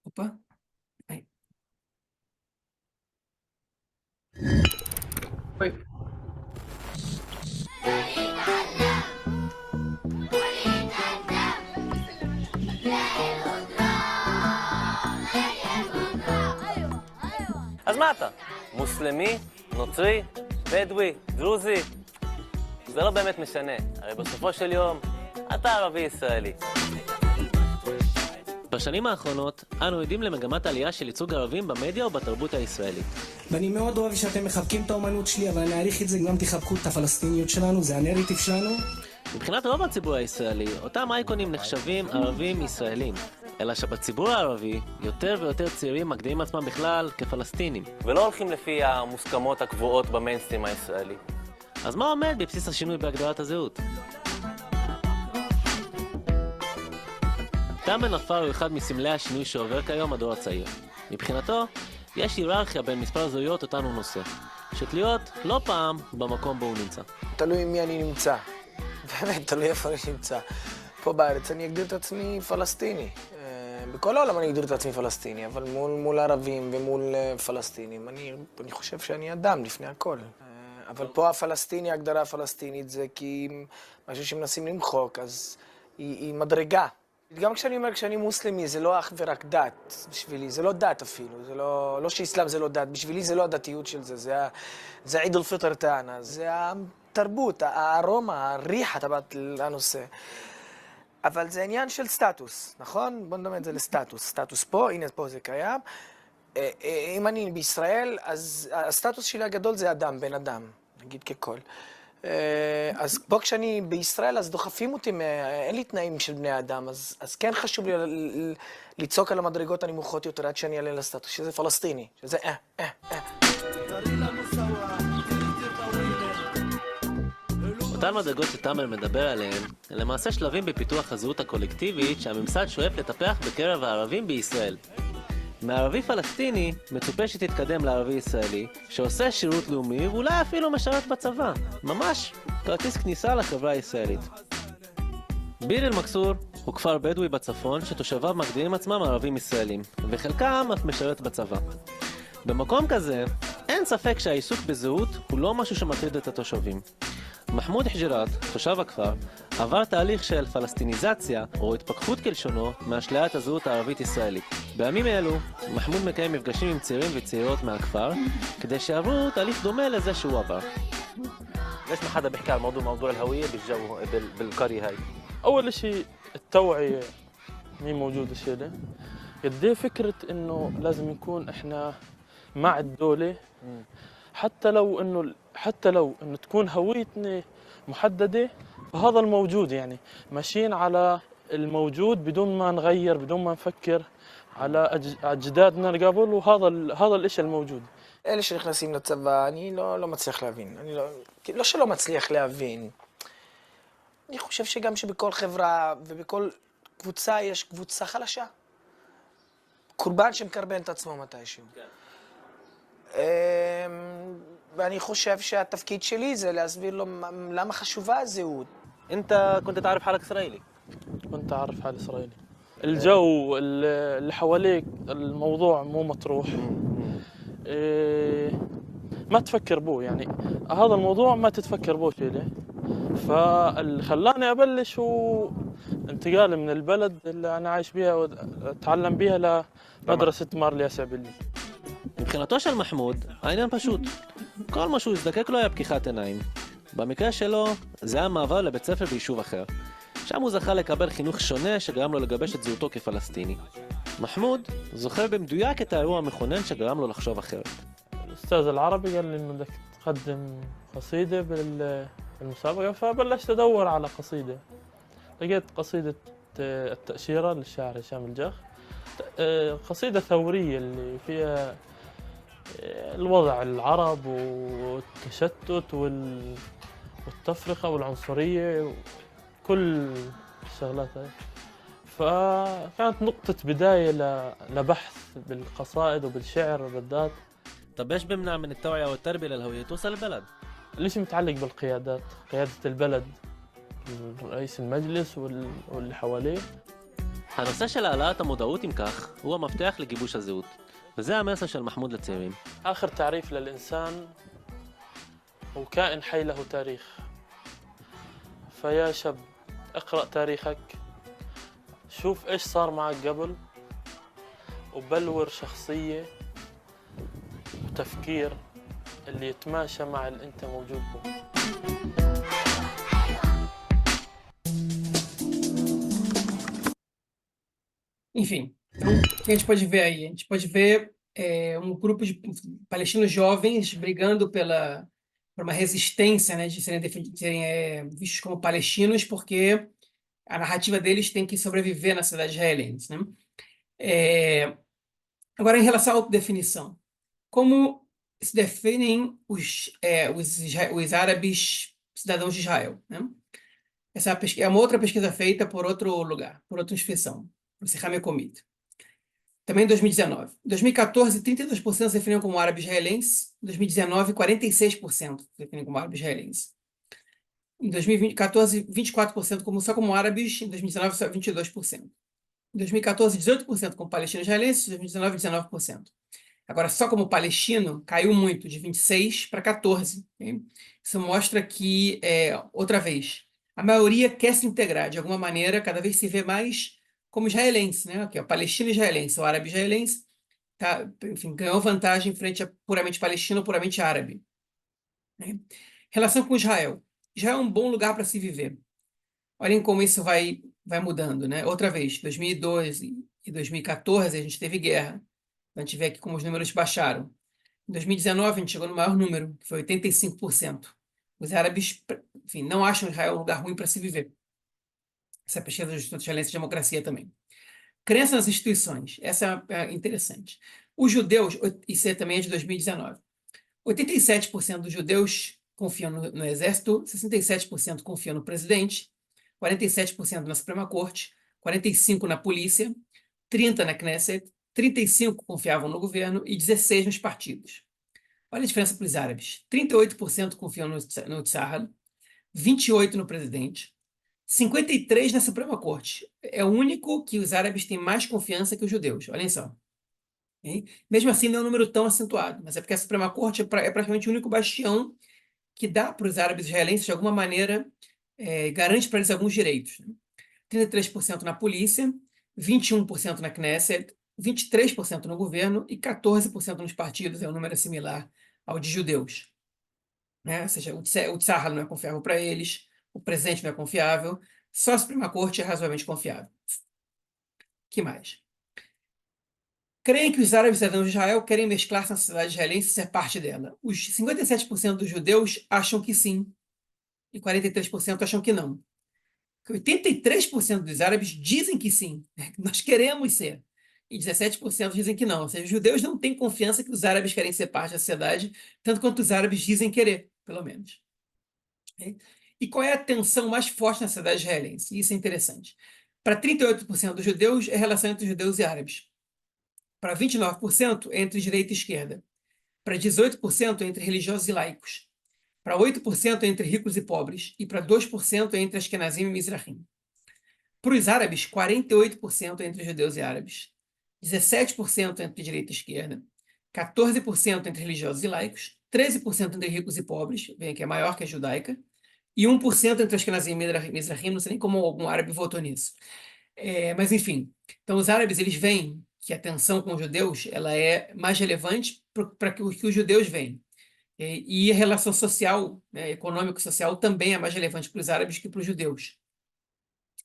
Opa. Aí. foi. אז מה אתה? מוסלמי, נוצרי, בדואי, דרוזי? זה לא באמת משנה, הרי בסופו של יום אתה ערבי ישראלי. בשנים האחרונות אנו עדים למגמת עלייה של ייצוג ערבים במדיה ובתרבות הישראלית. ואני מאוד אוהב שאתם מחבקים את האומנות שלי, אבל אני אעריך את זה, גם תחבקו את הפלסטיניות שלנו, זה הנרטיב שלנו. מבחינת רוב הציבור הישראלי, אותם אייקונים נחשבים ערבים ישראלים. אלא שבציבור הערבי, יותר ויותר צעירים מגדירים עצמם בכלל כפלסטינים. ולא הולכים לפי המוסכמות הקבועות במיינסטרים הישראלי. אז מה עומד בבסיס השינוי בהגדרת הזהות? תם בן עפר הוא אחד מסמלי השינוי שעובר כיום הדור הצעיר. מבחינתו, יש היררכיה בין מספר זהויות אותן הוא נושא, שתלויות לא פעם במקום בו הוא נמצא. תלוי עם מי אני נמצא. באמת, תלוי איפה אני נמצא. פה בארץ אני אגדיר את עצמי פלסטיני. בכל העולם אני אגדיר את עצמי פלסטיני, אבל מול ערבים ומול פלסטינים, אני חושב שאני אדם לפני הכל. אבל פה הפלסטיני, ההגדרה הפלסטינית, זה כי משהו שמנסים למחוק, אז היא מדרגה. גם כשאני אומר, כשאני מוסלמי, זה לא אך ורק דת בשבילי, זה לא דת אפילו, זה לא שאסלאם זה לא דת, בשבילי זה לא הדתיות של זה עיד אל-פיטר תענה, זה התרבות, הארומה, הריחה טבעת לנושא. אבל זה עניין של סטטוס, נכון? בוא נדמה את זה לסטטוס. סטטוס פה, הנה פה זה קיים. אם אני בישראל, אז הסטטוס שלי הגדול זה אדם, בן אדם, נגיד ככל. אז פה כשאני בישראל, אז דוחפים אותי, אין לי תנאים של בני אדם, אז כן חשוב לי לצעוק על המדרגות הנמוכות יותר עד שאני אעלה לסטטוס, שזה פלסטיני, שזה אותן מדרגות שתאמר מדבר עליהן, הן למעשה שלבים בפיתוח הזהות הקולקטיבית שהממסד שואף לטפח בקרב הערבים בישראל. מערבי פלסטיני מצופה שתתקדם לערבי ישראלי, שעושה שירות לאומי ואולי אפילו משרת בצבא. ממש כרטיס כניסה לחברה הישראלית. ביר אל-מכסור הוא כפר בדואי בצפון שתושביו מגדירים עצמם ערבים ישראלים, וחלקם אף משרת בצבא. במקום כזה, אין ספק שהעיסוק בזהות הוא לא משהו שמטריד את התושבים. מחמוד חג'ירת, תושב הכפר, עבר תהליך של פלסטיניזציה, או התפכחות כלשונו, מאשליית הזהות הערבית-ישראלית. בימים אלו, מחמוד מקיים מפגשים עם צעירים וצעירות מהכפר, כדי שעברו תהליך דומה לזה שהוא עבר. ليش ما حدا بيحكي عن موضوع الهوية بالقرية هاي؟ أول شيء التوعية مين موجود الشيء ده. قد ايه فكرة انه لازم نكون احنا مع الدولة، حتى لو انه تكون هويتنا محددة، فهذا الموجود يعني ماشيين على الموجود بدون ما نغير، بدون ما نفكر على أجدادنا اللي قبل، هذا الاشي الموجود. אלה שנכנסים לצבא, אני לא מצליח להבין. לא שלא מצליח להבין. אני חושב שגם שבכל חברה ובכל קבוצה יש קבוצה חלשה. קורבן שמקרבן את עצמו מתישהו. ואני חושב שהתפקיד שלי זה להסביר לו למה חשובה הזהות. انت كنت تعرف حالك اسرائيلي؟ كنت أعرف حال إسرائيلي. الجو اللي حواليك الموضوع مو مطروح، ما تفكر بو يعني، هذا الموضوع ما تتفكر بو شيء ليه. فاللي خلاني أبلش هو انتقالي من البلد اللي أنا عايش بيها وأتعلم بيها لمدرسة مار الياسع بلي. מבחינתו של מחמוד, העניין פשוט. כל מה שהוא הזדקק לו היה פקיחת עיניים. במקרה שלו, זה היה מעבר לבית ספר ביישוב אחר. שם הוא זכה לקבל חינוך שונה שגרם לו לגבש את זהותו כפלסטיני. מחמוד זוכר במדויק את האירוע המכונן שגרם לו לחשוב אחרת. الأستاذ العربي قال لي إنه بدك تقدم قصيدة بالمسابقة، فبلشت أدور على قصيدة. لقيت قصيدة التأشيرة للشاعر هشام الجاخ، قصيدة ثورية اللي فيها الوضع العرب والتشتت والتفرقة والعنصرية وكل الشغلات هاي. فكانت نقطة بداية لبحث بالقصائد وبالشعر بالذات. طب ايش بيمنع من التوعية والتربية للهوية توصل البلد؟ الاشي متعلق بالقيادات، قيادة البلد، رئيس المجلس واللي حواليه. הנושא של העלאת המודעות אם כך הוא המפתח לגיבוש הזהות, וזה המסר של מחמוד לצעירים. آخر تعريف للإنسان هو كائن حي له تاريخ. فيا شاب اقرأ تاريخك، شوف إيش صار معك قبل، وبلور شخصية وتفكير اللي يتماشى مع اللي أنت موجود به. Enfim, então, o que a gente pode ver aí? A gente pode ver um grupo de palestinos jovens brigando por uma resistência, né, de serem vistos como palestinos, porque a narrativa deles tem que sobreviver na cidade israelense, né? Agora, em relação à autodefinição, como se definem os árabes cidadãos de Israel, né? Essa é uma outra pesquisa feita por outro lugar, por outra instituição, por Serra Comit. Também em 2019. Em 2014, 32% se definiam como árabe israelense. Em 2019, 46% se definiam como árabe israelense. Em 2014, 24% só como árabes. Em 2019, só 22%. Em 2014, 18% como palestinos israelenses. Em 2019, 19%. Agora, só como palestino, caiu muito, de 26% para 14%. Okay? Isso mostra que, outra vez, a maioria quer se integrar de alguma maneira, cada vez se vê mais como israelense, né? Okay, o palestino israelense, o árabe israelense, enfim, ganhou vantagem frente a puramente palestino ou puramente árabe. Né? Relação com Israel. Israel é um bom lugar para se viver. Olhem como isso vai mudando, né? Outra vez, 2012 e 2014 a gente teve guerra. A gente vê aqui como os números baixaram. Em 2019 a gente chegou no maior número, que foi 85%. Os árabes, enfim, não acham Israel um lugar ruim para se viver. Essa é a pesquisa do Instituto Israelense de Democracia também. Crença nas instituições. Essa é interessante. Os judeus, isso também é de 2019. 87% dos judeus confiam no exército, 67% confiam no presidente, 47% na Suprema Corte, 45% na polícia, 30% na Knesset, 35% confiavam no governo e 16% nos partidos. Olha a diferença para os árabes. 38% confiam no Tzahal, 28% no presidente, 53% na Suprema Corte. É o único que os árabes têm mais confiança que os judeus. Olhem só. Okay? Mesmo assim, não é um número tão acentuado, mas é porque a Suprema Corte é praticamente o único bastião que dá para os árabes israelenses, de alguma maneira, garante para eles alguns direitos. Né? 33% na polícia, 21% na Knesset, 23% no governo e 14% nos partidos, é um número similar ao de judeus. Né? Ou seja, o Tzahal não é confiável para eles, o presidente não é confiável, só a Suprema Corte é razoavelmente confiável. Que mais? Creem que os árabes cidadãos de Israel querem mesclar-se na sociedade israelense e ser parte dela. Os 57% dos judeus acham que sim, e 43% acham que não. 83% dos árabes dizem que sim, nós queremos ser. E 17% dizem que não. Ou seja, os judeus não têm confiança que os árabes querem ser parte da sociedade, tanto quanto os árabes dizem querer, pelo menos. E qual é a tensão mais forte na sociedade israelense? Isso é interessante. Para 38% dos judeus, é a relação entre judeus e árabes. Para 29%, é entre direita e esquerda. Para 18%, é entre religiosos e laicos. Para 8%, é entre ricos e pobres. E para 2%, é entre Ashkenazim e Mizrahim. Para os árabes, 48% é entre judeus e árabes. 17% entre direita e esquerda. 14% entre religiosos e laicos. 13% entre ricos e pobres, bem que é maior que a judaica. E 1% entre Ashkenazim e Mizrahim, não sei nem como algum árabe votou nisso. Mas, enfim, então os árabes eles veem que a tensão com os judeus ela é mais relevante para que os judeus veem. E a relação social, né, econômico-social, também é mais relevante para os árabes que para os judeus.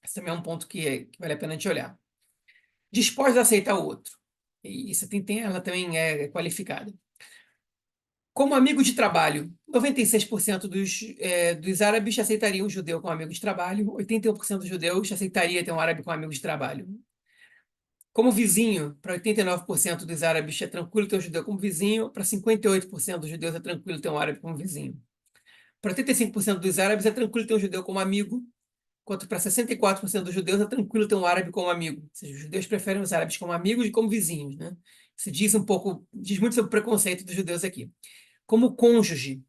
Esse também é um ponto que vale a pena a gente olhar. Dispostos a aceitar o outro. E isso ela também é qualificada. Como amigo de trabalho, 96% dos árabes aceitariam um judeu como amigo de trabalho, 81% dos judeus aceitaria ter um árabe como amigo de trabalho. Como vizinho, para 89% dos árabes é tranquilo ter um judeu como vizinho, para 58% dos judeus é tranquilo ter um árabe como vizinho. Para 85% dos árabes é tranquilo ter um judeu como amigo, enquanto para 64% dos judeus é tranquilo ter um árabe como amigo. Ou seja, os judeus preferem os árabes como amigos e como vizinhos, né? Isso diz muito sobre o preconceito dos judeus aqui. Como cônjuge,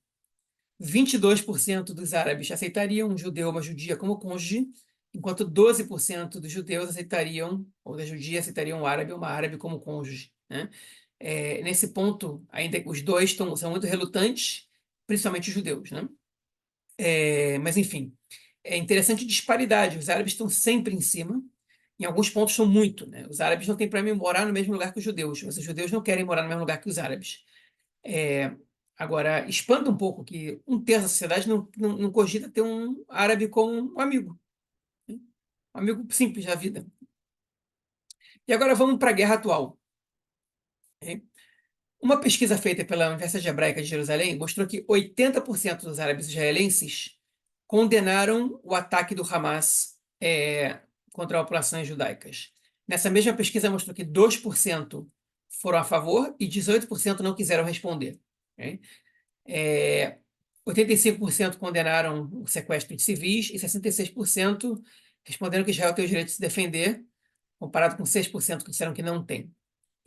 22% dos árabes aceitariam um judeu ou uma judia como cônjuge, enquanto 12% dos judeus aceitariam, ou da judia aceitariam um árabe ou uma árabe como cônjuge, né? Nesse ponto, ainda os dois são muito relutantes, principalmente os judeus, né? Mas, enfim, é interessante a disparidade. Os árabes estão sempre em cima, em alguns pontos são muito, né? Os árabes não têm problema em morar no mesmo lugar que os judeus, mas os judeus não querem morar no mesmo lugar que os árabes. Agora, espanta um pouco que um terço da sociedade não cogita ter um árabe como um amigo. Né? Um amigo simples da vida. E agora vamos para a guerra atual. Uma pesquisa feita pela Universidade Hebraica de Jerusalém mostrou que 80% dos árabes israelenses condenaram o ataque do Hamas contra populações judaicas. Nessa mesma pesquisa mostrou que 2% foram a favor e 18% não quiseram responder. 85% condenaram o sequestro de civis e 66% responderam que Israel tem o direito de se defender, comparado com 6% que disseram que não tem.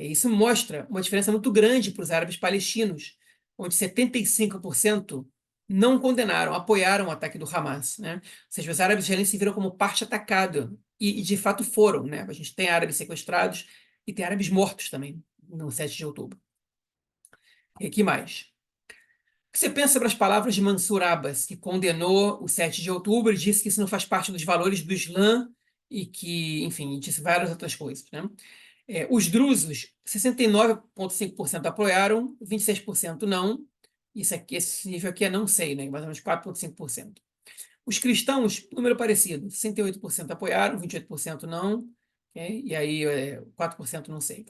E isso mostra uma diferença muito grande para os árabes palestinos, onde 75% não condenaram, apoiaram o ataque do Hamas, né? Ou seja, os árabes israelenses se viram como parte atacada, e de fato foram, né? A gente tem árabes sequestrados e tem árabes mortos também no 7 de outubro. E que mais? O que você pensa sobre as palavras de Mansur Abbas, que condenou o 7 de outubro e disse que isso não faz parte dos valores do Islã e que, enfim, disse várias outras coisas, né? Os drusos, 69,5% apoiaram, 26% não. Esse nível aqui é não sei, né? Mais ou menos 4,5%. Os cristãos, número parecido, 68% apoiaram, 28% não. E aí 4% não sei.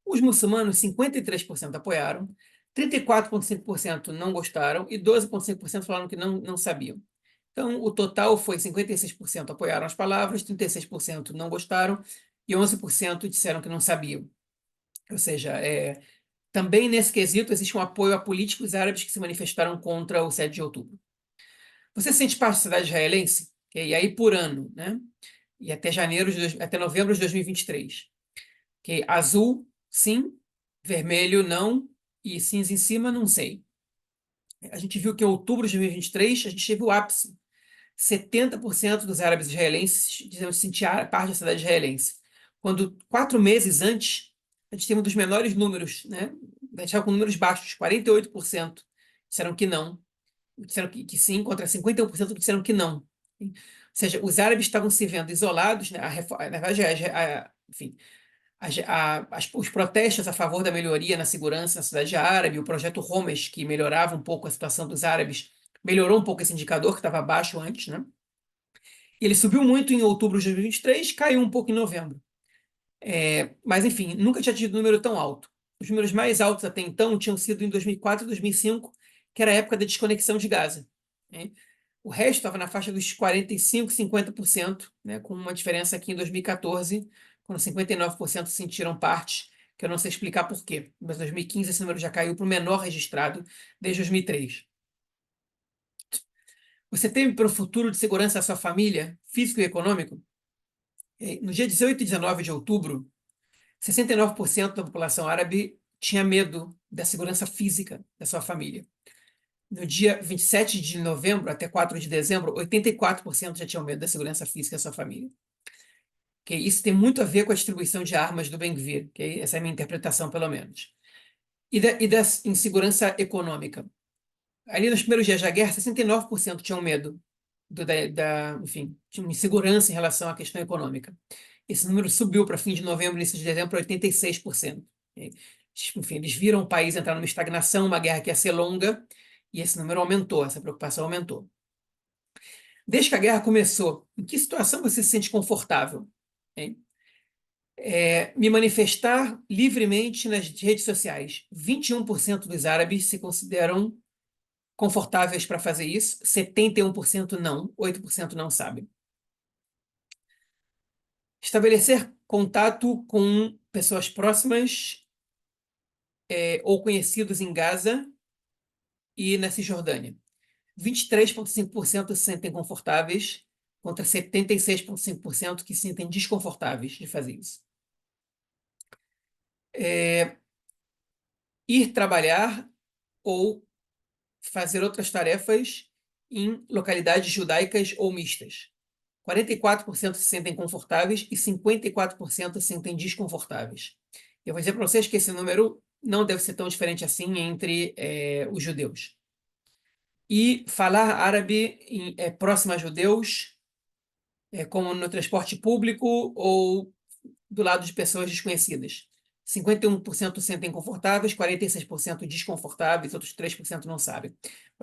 Os muçulmanos, 53% apoiaram, 34,5% não gostaram e 12,5% falaram que não sabiam. Então, o total foi 56% apoiaram as palavras, 36% não gostaram e 11% disseram que não sabiam. Ou seja, também nesse quesito existe um apoio a políticos árabes que se manifestaram contra o 7 de outubro. Você sente parte da sociedade israelense? E aí por ano, né? E até novembro de 2023. Azul, sim. Vermelho, não. E cinza em cima, não sei. A gente viu que em outubro de 2023 a gente teve o ápice. 70% dos árabes israelenses diziam se sentir parte da sociedade israelense. Quando 4 meses antes, a gente teve um dos menores números, né? A gente estava com números baixos, 48% disseram que não. Disseram que sim, contra 51% que disseram que não. Ou seja, os árabes estavam se vendo isolados, né? Na verdade, enfim, os protestos a favor da melhoria na segurança na cidade árabe, o projeto Homes, que melhorava um pouco a situação dos árabes, melhorou um pouco esse indicador, que estava baixo antes, né? Ele subiu muito em outubro de 2023, caiu um pouco em novembro. Mas, enfim, nunca tinha tido um número tão alto. Os números mais altos até então tinham sido em 2004 e 2005, que era a época da desconexão de Gaza, né? O resto estava na faixa dos 45%, 50%, né, com uma diferença aqui em 2014, quando 59% sentiram parte, que eu não sei explicar por quê, mas em 2015 esse número já caiu para o menor registrado desde 2003. Você teme para o futuro de segurança da sua família, físico e econômico? No dia 18 e 19 de outubro, 69% da população árabe tinha medo da segurança física da sua família. No dia 27 de novembro até 4 de dezembro, 84% já tinham medo da segurança física da sua família. Isso tem muito a ver com a distribuição de armas do Ben-Gvir, essa é a minha interpretação, pelo menos. E da insegurança econômica. Ali nos primeiros dias da guerra, 69% tinham medo enfim, tinham insegurança em relação à questão econômica. Esse número subiu para fim de novembro, início de dezembro, para 86%. Enfim, eles viram o país entrar numa estagnação, uma guerra que ia ser longa, e esse número aumentou, essa preocupação aumentou. Desde que a guerra começou, em que situação você se sente confortável? Me manifestar livremente nas redes sociais. 21% dos árabes se consideram confortáveis para fazer isso, 71% não, 8% não sabem. Estabelecer contato com pessoas próximas ou conhecidos em Gaza e na Cisjordânia. 23,5% se sentem confortáveis, contra 76,5% que se sentem desconfortáveis de fazer isso. Ir trabalhar ou fazer outras tarefas em localidades judaicas ou mistas. 44% se sentem confortáveis e 54% se sentem desconfortáveis. Eu vou dizer para vocês que esse número não deve ser tão diferente assim entre os judeus. E falar árabe próximo a judeus, como no transporte público ou do lado de pessoas desconhecidas. 51% se sentem confortáveis, 46% desconfortáveis, outros 3% não sabem.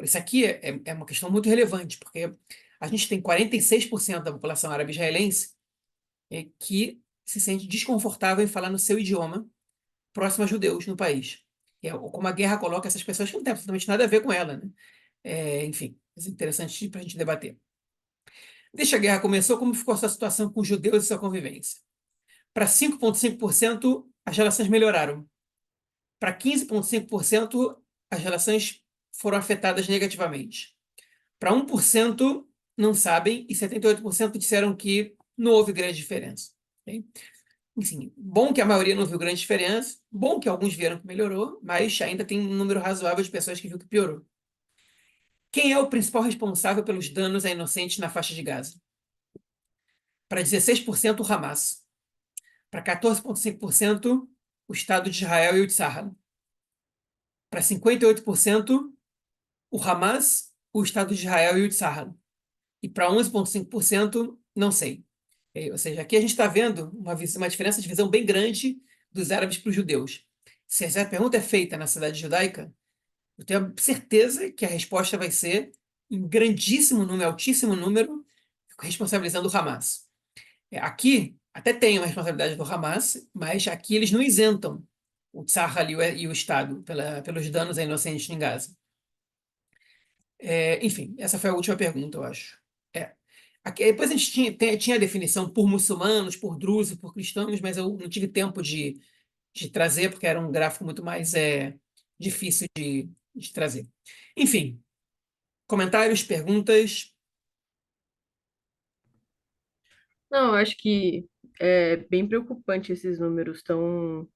Isso aqui é uma questão muito relevante, porque a gente tem 46% da população árabe israelense que se sente desconfortável em falar no seu idioma próximo a judeus no país. Como a guerra coloca essas pessoas que não tem absolutamente nada a ver com ela, né? Enfim, é interessante para a gente debater. Desde a guerra começou, como ficou essa situação com os judeus e sua convivência? Para 5,5%, as relações melhoraram. Para 15,5%, as relações foram afetadas negativamente. Para 1%, não sabem, e 78% disseram que não houve grande diferença. Okay? Enfim, bom que a maioria não viu grande diferença, bom que alguns viram que melhorou, mas ainda tem um número razoável de pessoas que viu que piorou. Quem é o principal responsável pelos danos a inocentes na faixa de Gaza? Para 16%, o Hamas. Para 14,5%, o Estado de Israel e o Tzahal. Para 58%, o Hamas, o Estado de Israel e o Tzahal. E para 11,5%, não sei. Ou seja, aqui a gente está vendo uma diferença de visão bem grande dos árabes para os judeus. Se essa pergunta é feita na cidade judaica, eu tenho certeza que a resposta vai ser, em grandíssimo número, altíssimo número, responsabilizando o Hamas. Aqui, até tem uma responsabilidade do Hamas, mas aqui eles não isentam o Tzahal e o Estado pelos danos a inocentes em Gaza. Enfim, essa foi a última pergunta, eu acho. Depois a gente tinha a definição por muçulmanos, por drusos, por cristãos, mas eu não tive tempo de trazer, porque era um gráfico muito mais difícil de trazer. Enfim, comentários, perguntas? Não, eu acho que é bem preocupante esses números tão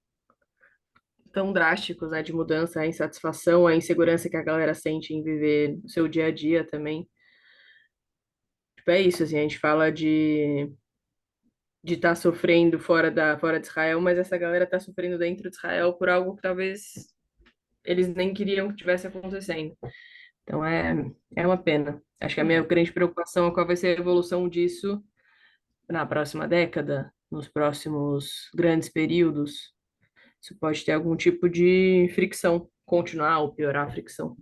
drásticos, né, de mudança, a insatisfação, a insegurança que a galera sente em viver o seu dia a dia também. Tipo, é isso, assim, a gente fala de estar sofrendo fora de Israel, mas essa galera está sofrendo dentro de Israel por algo que talvez eles nem queriam que tivesse acontecendo. Então é uma pena. Acho que a minha grande preocupação é qual vai ser a evolução disso na próxima década, nos próximos grandes períodos. Isso pode ter algum tipo de fricção, continuar ou piorar a fricção.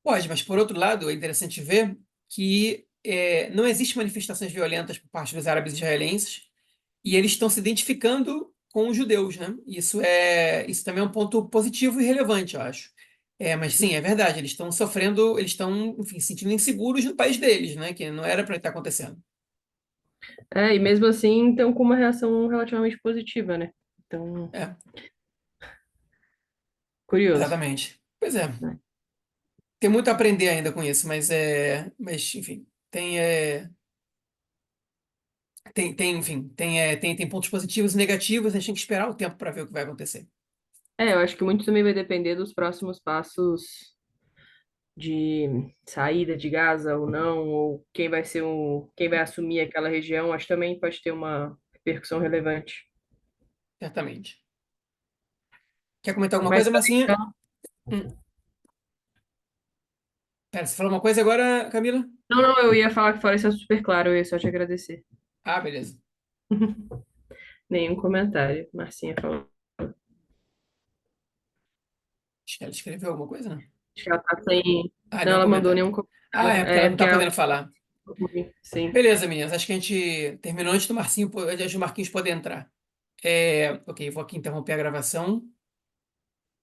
Pode, mas por outro lado, é interessante ver que não existem manifestações violentas por parte dos árabes israelenses e eles estão se identificando com os judeus, né? Isso também é um ponto positivo e relevante, eu acho. Mas sim, é verdade, eles estão sofrendo, eles estão, enfim, se sentindo inseguros no país deles, né? Que não era para estar acontecendo. E mesmo assim, então, com uma reação relativamente positiva, né? Então, É, curioso, exatamente. Pois é, né? tem muito a aprender ainda com isso, mas enfim, enfim, tem pontos positivos e negativos, a gente tem que esperar o tempo para ver o que vai acontecer. Eu acho que muito também vai depender dos próximos passos de saída de Gaza ou não, ou quem vai assumir aquela região, acho que também pode ter uma repercussão relevante. Certamente. Quer comentar alguma Mas coisa, Marcinha? Hum. Pera, você falou uma coisa agora, Camila? não, eu ia falar que fora isso é super claro, eu ia só te agradecer. Ah, beleza. Nenhum comentário, Marcinha falou. Acho que ela escreveu alguma coisa, não? Acho que ela tá sem. Ah, Não, nenhum ela mandou comentário. nenhum Ah, comentário. é porque ela É não porque tá ela. podendo falar. Sim. Beleza, meninas. Acho que a gente terminou antes do Marcinho, antes do Marquinhos poder entrar. Ok, vou aqui interromper a gravação.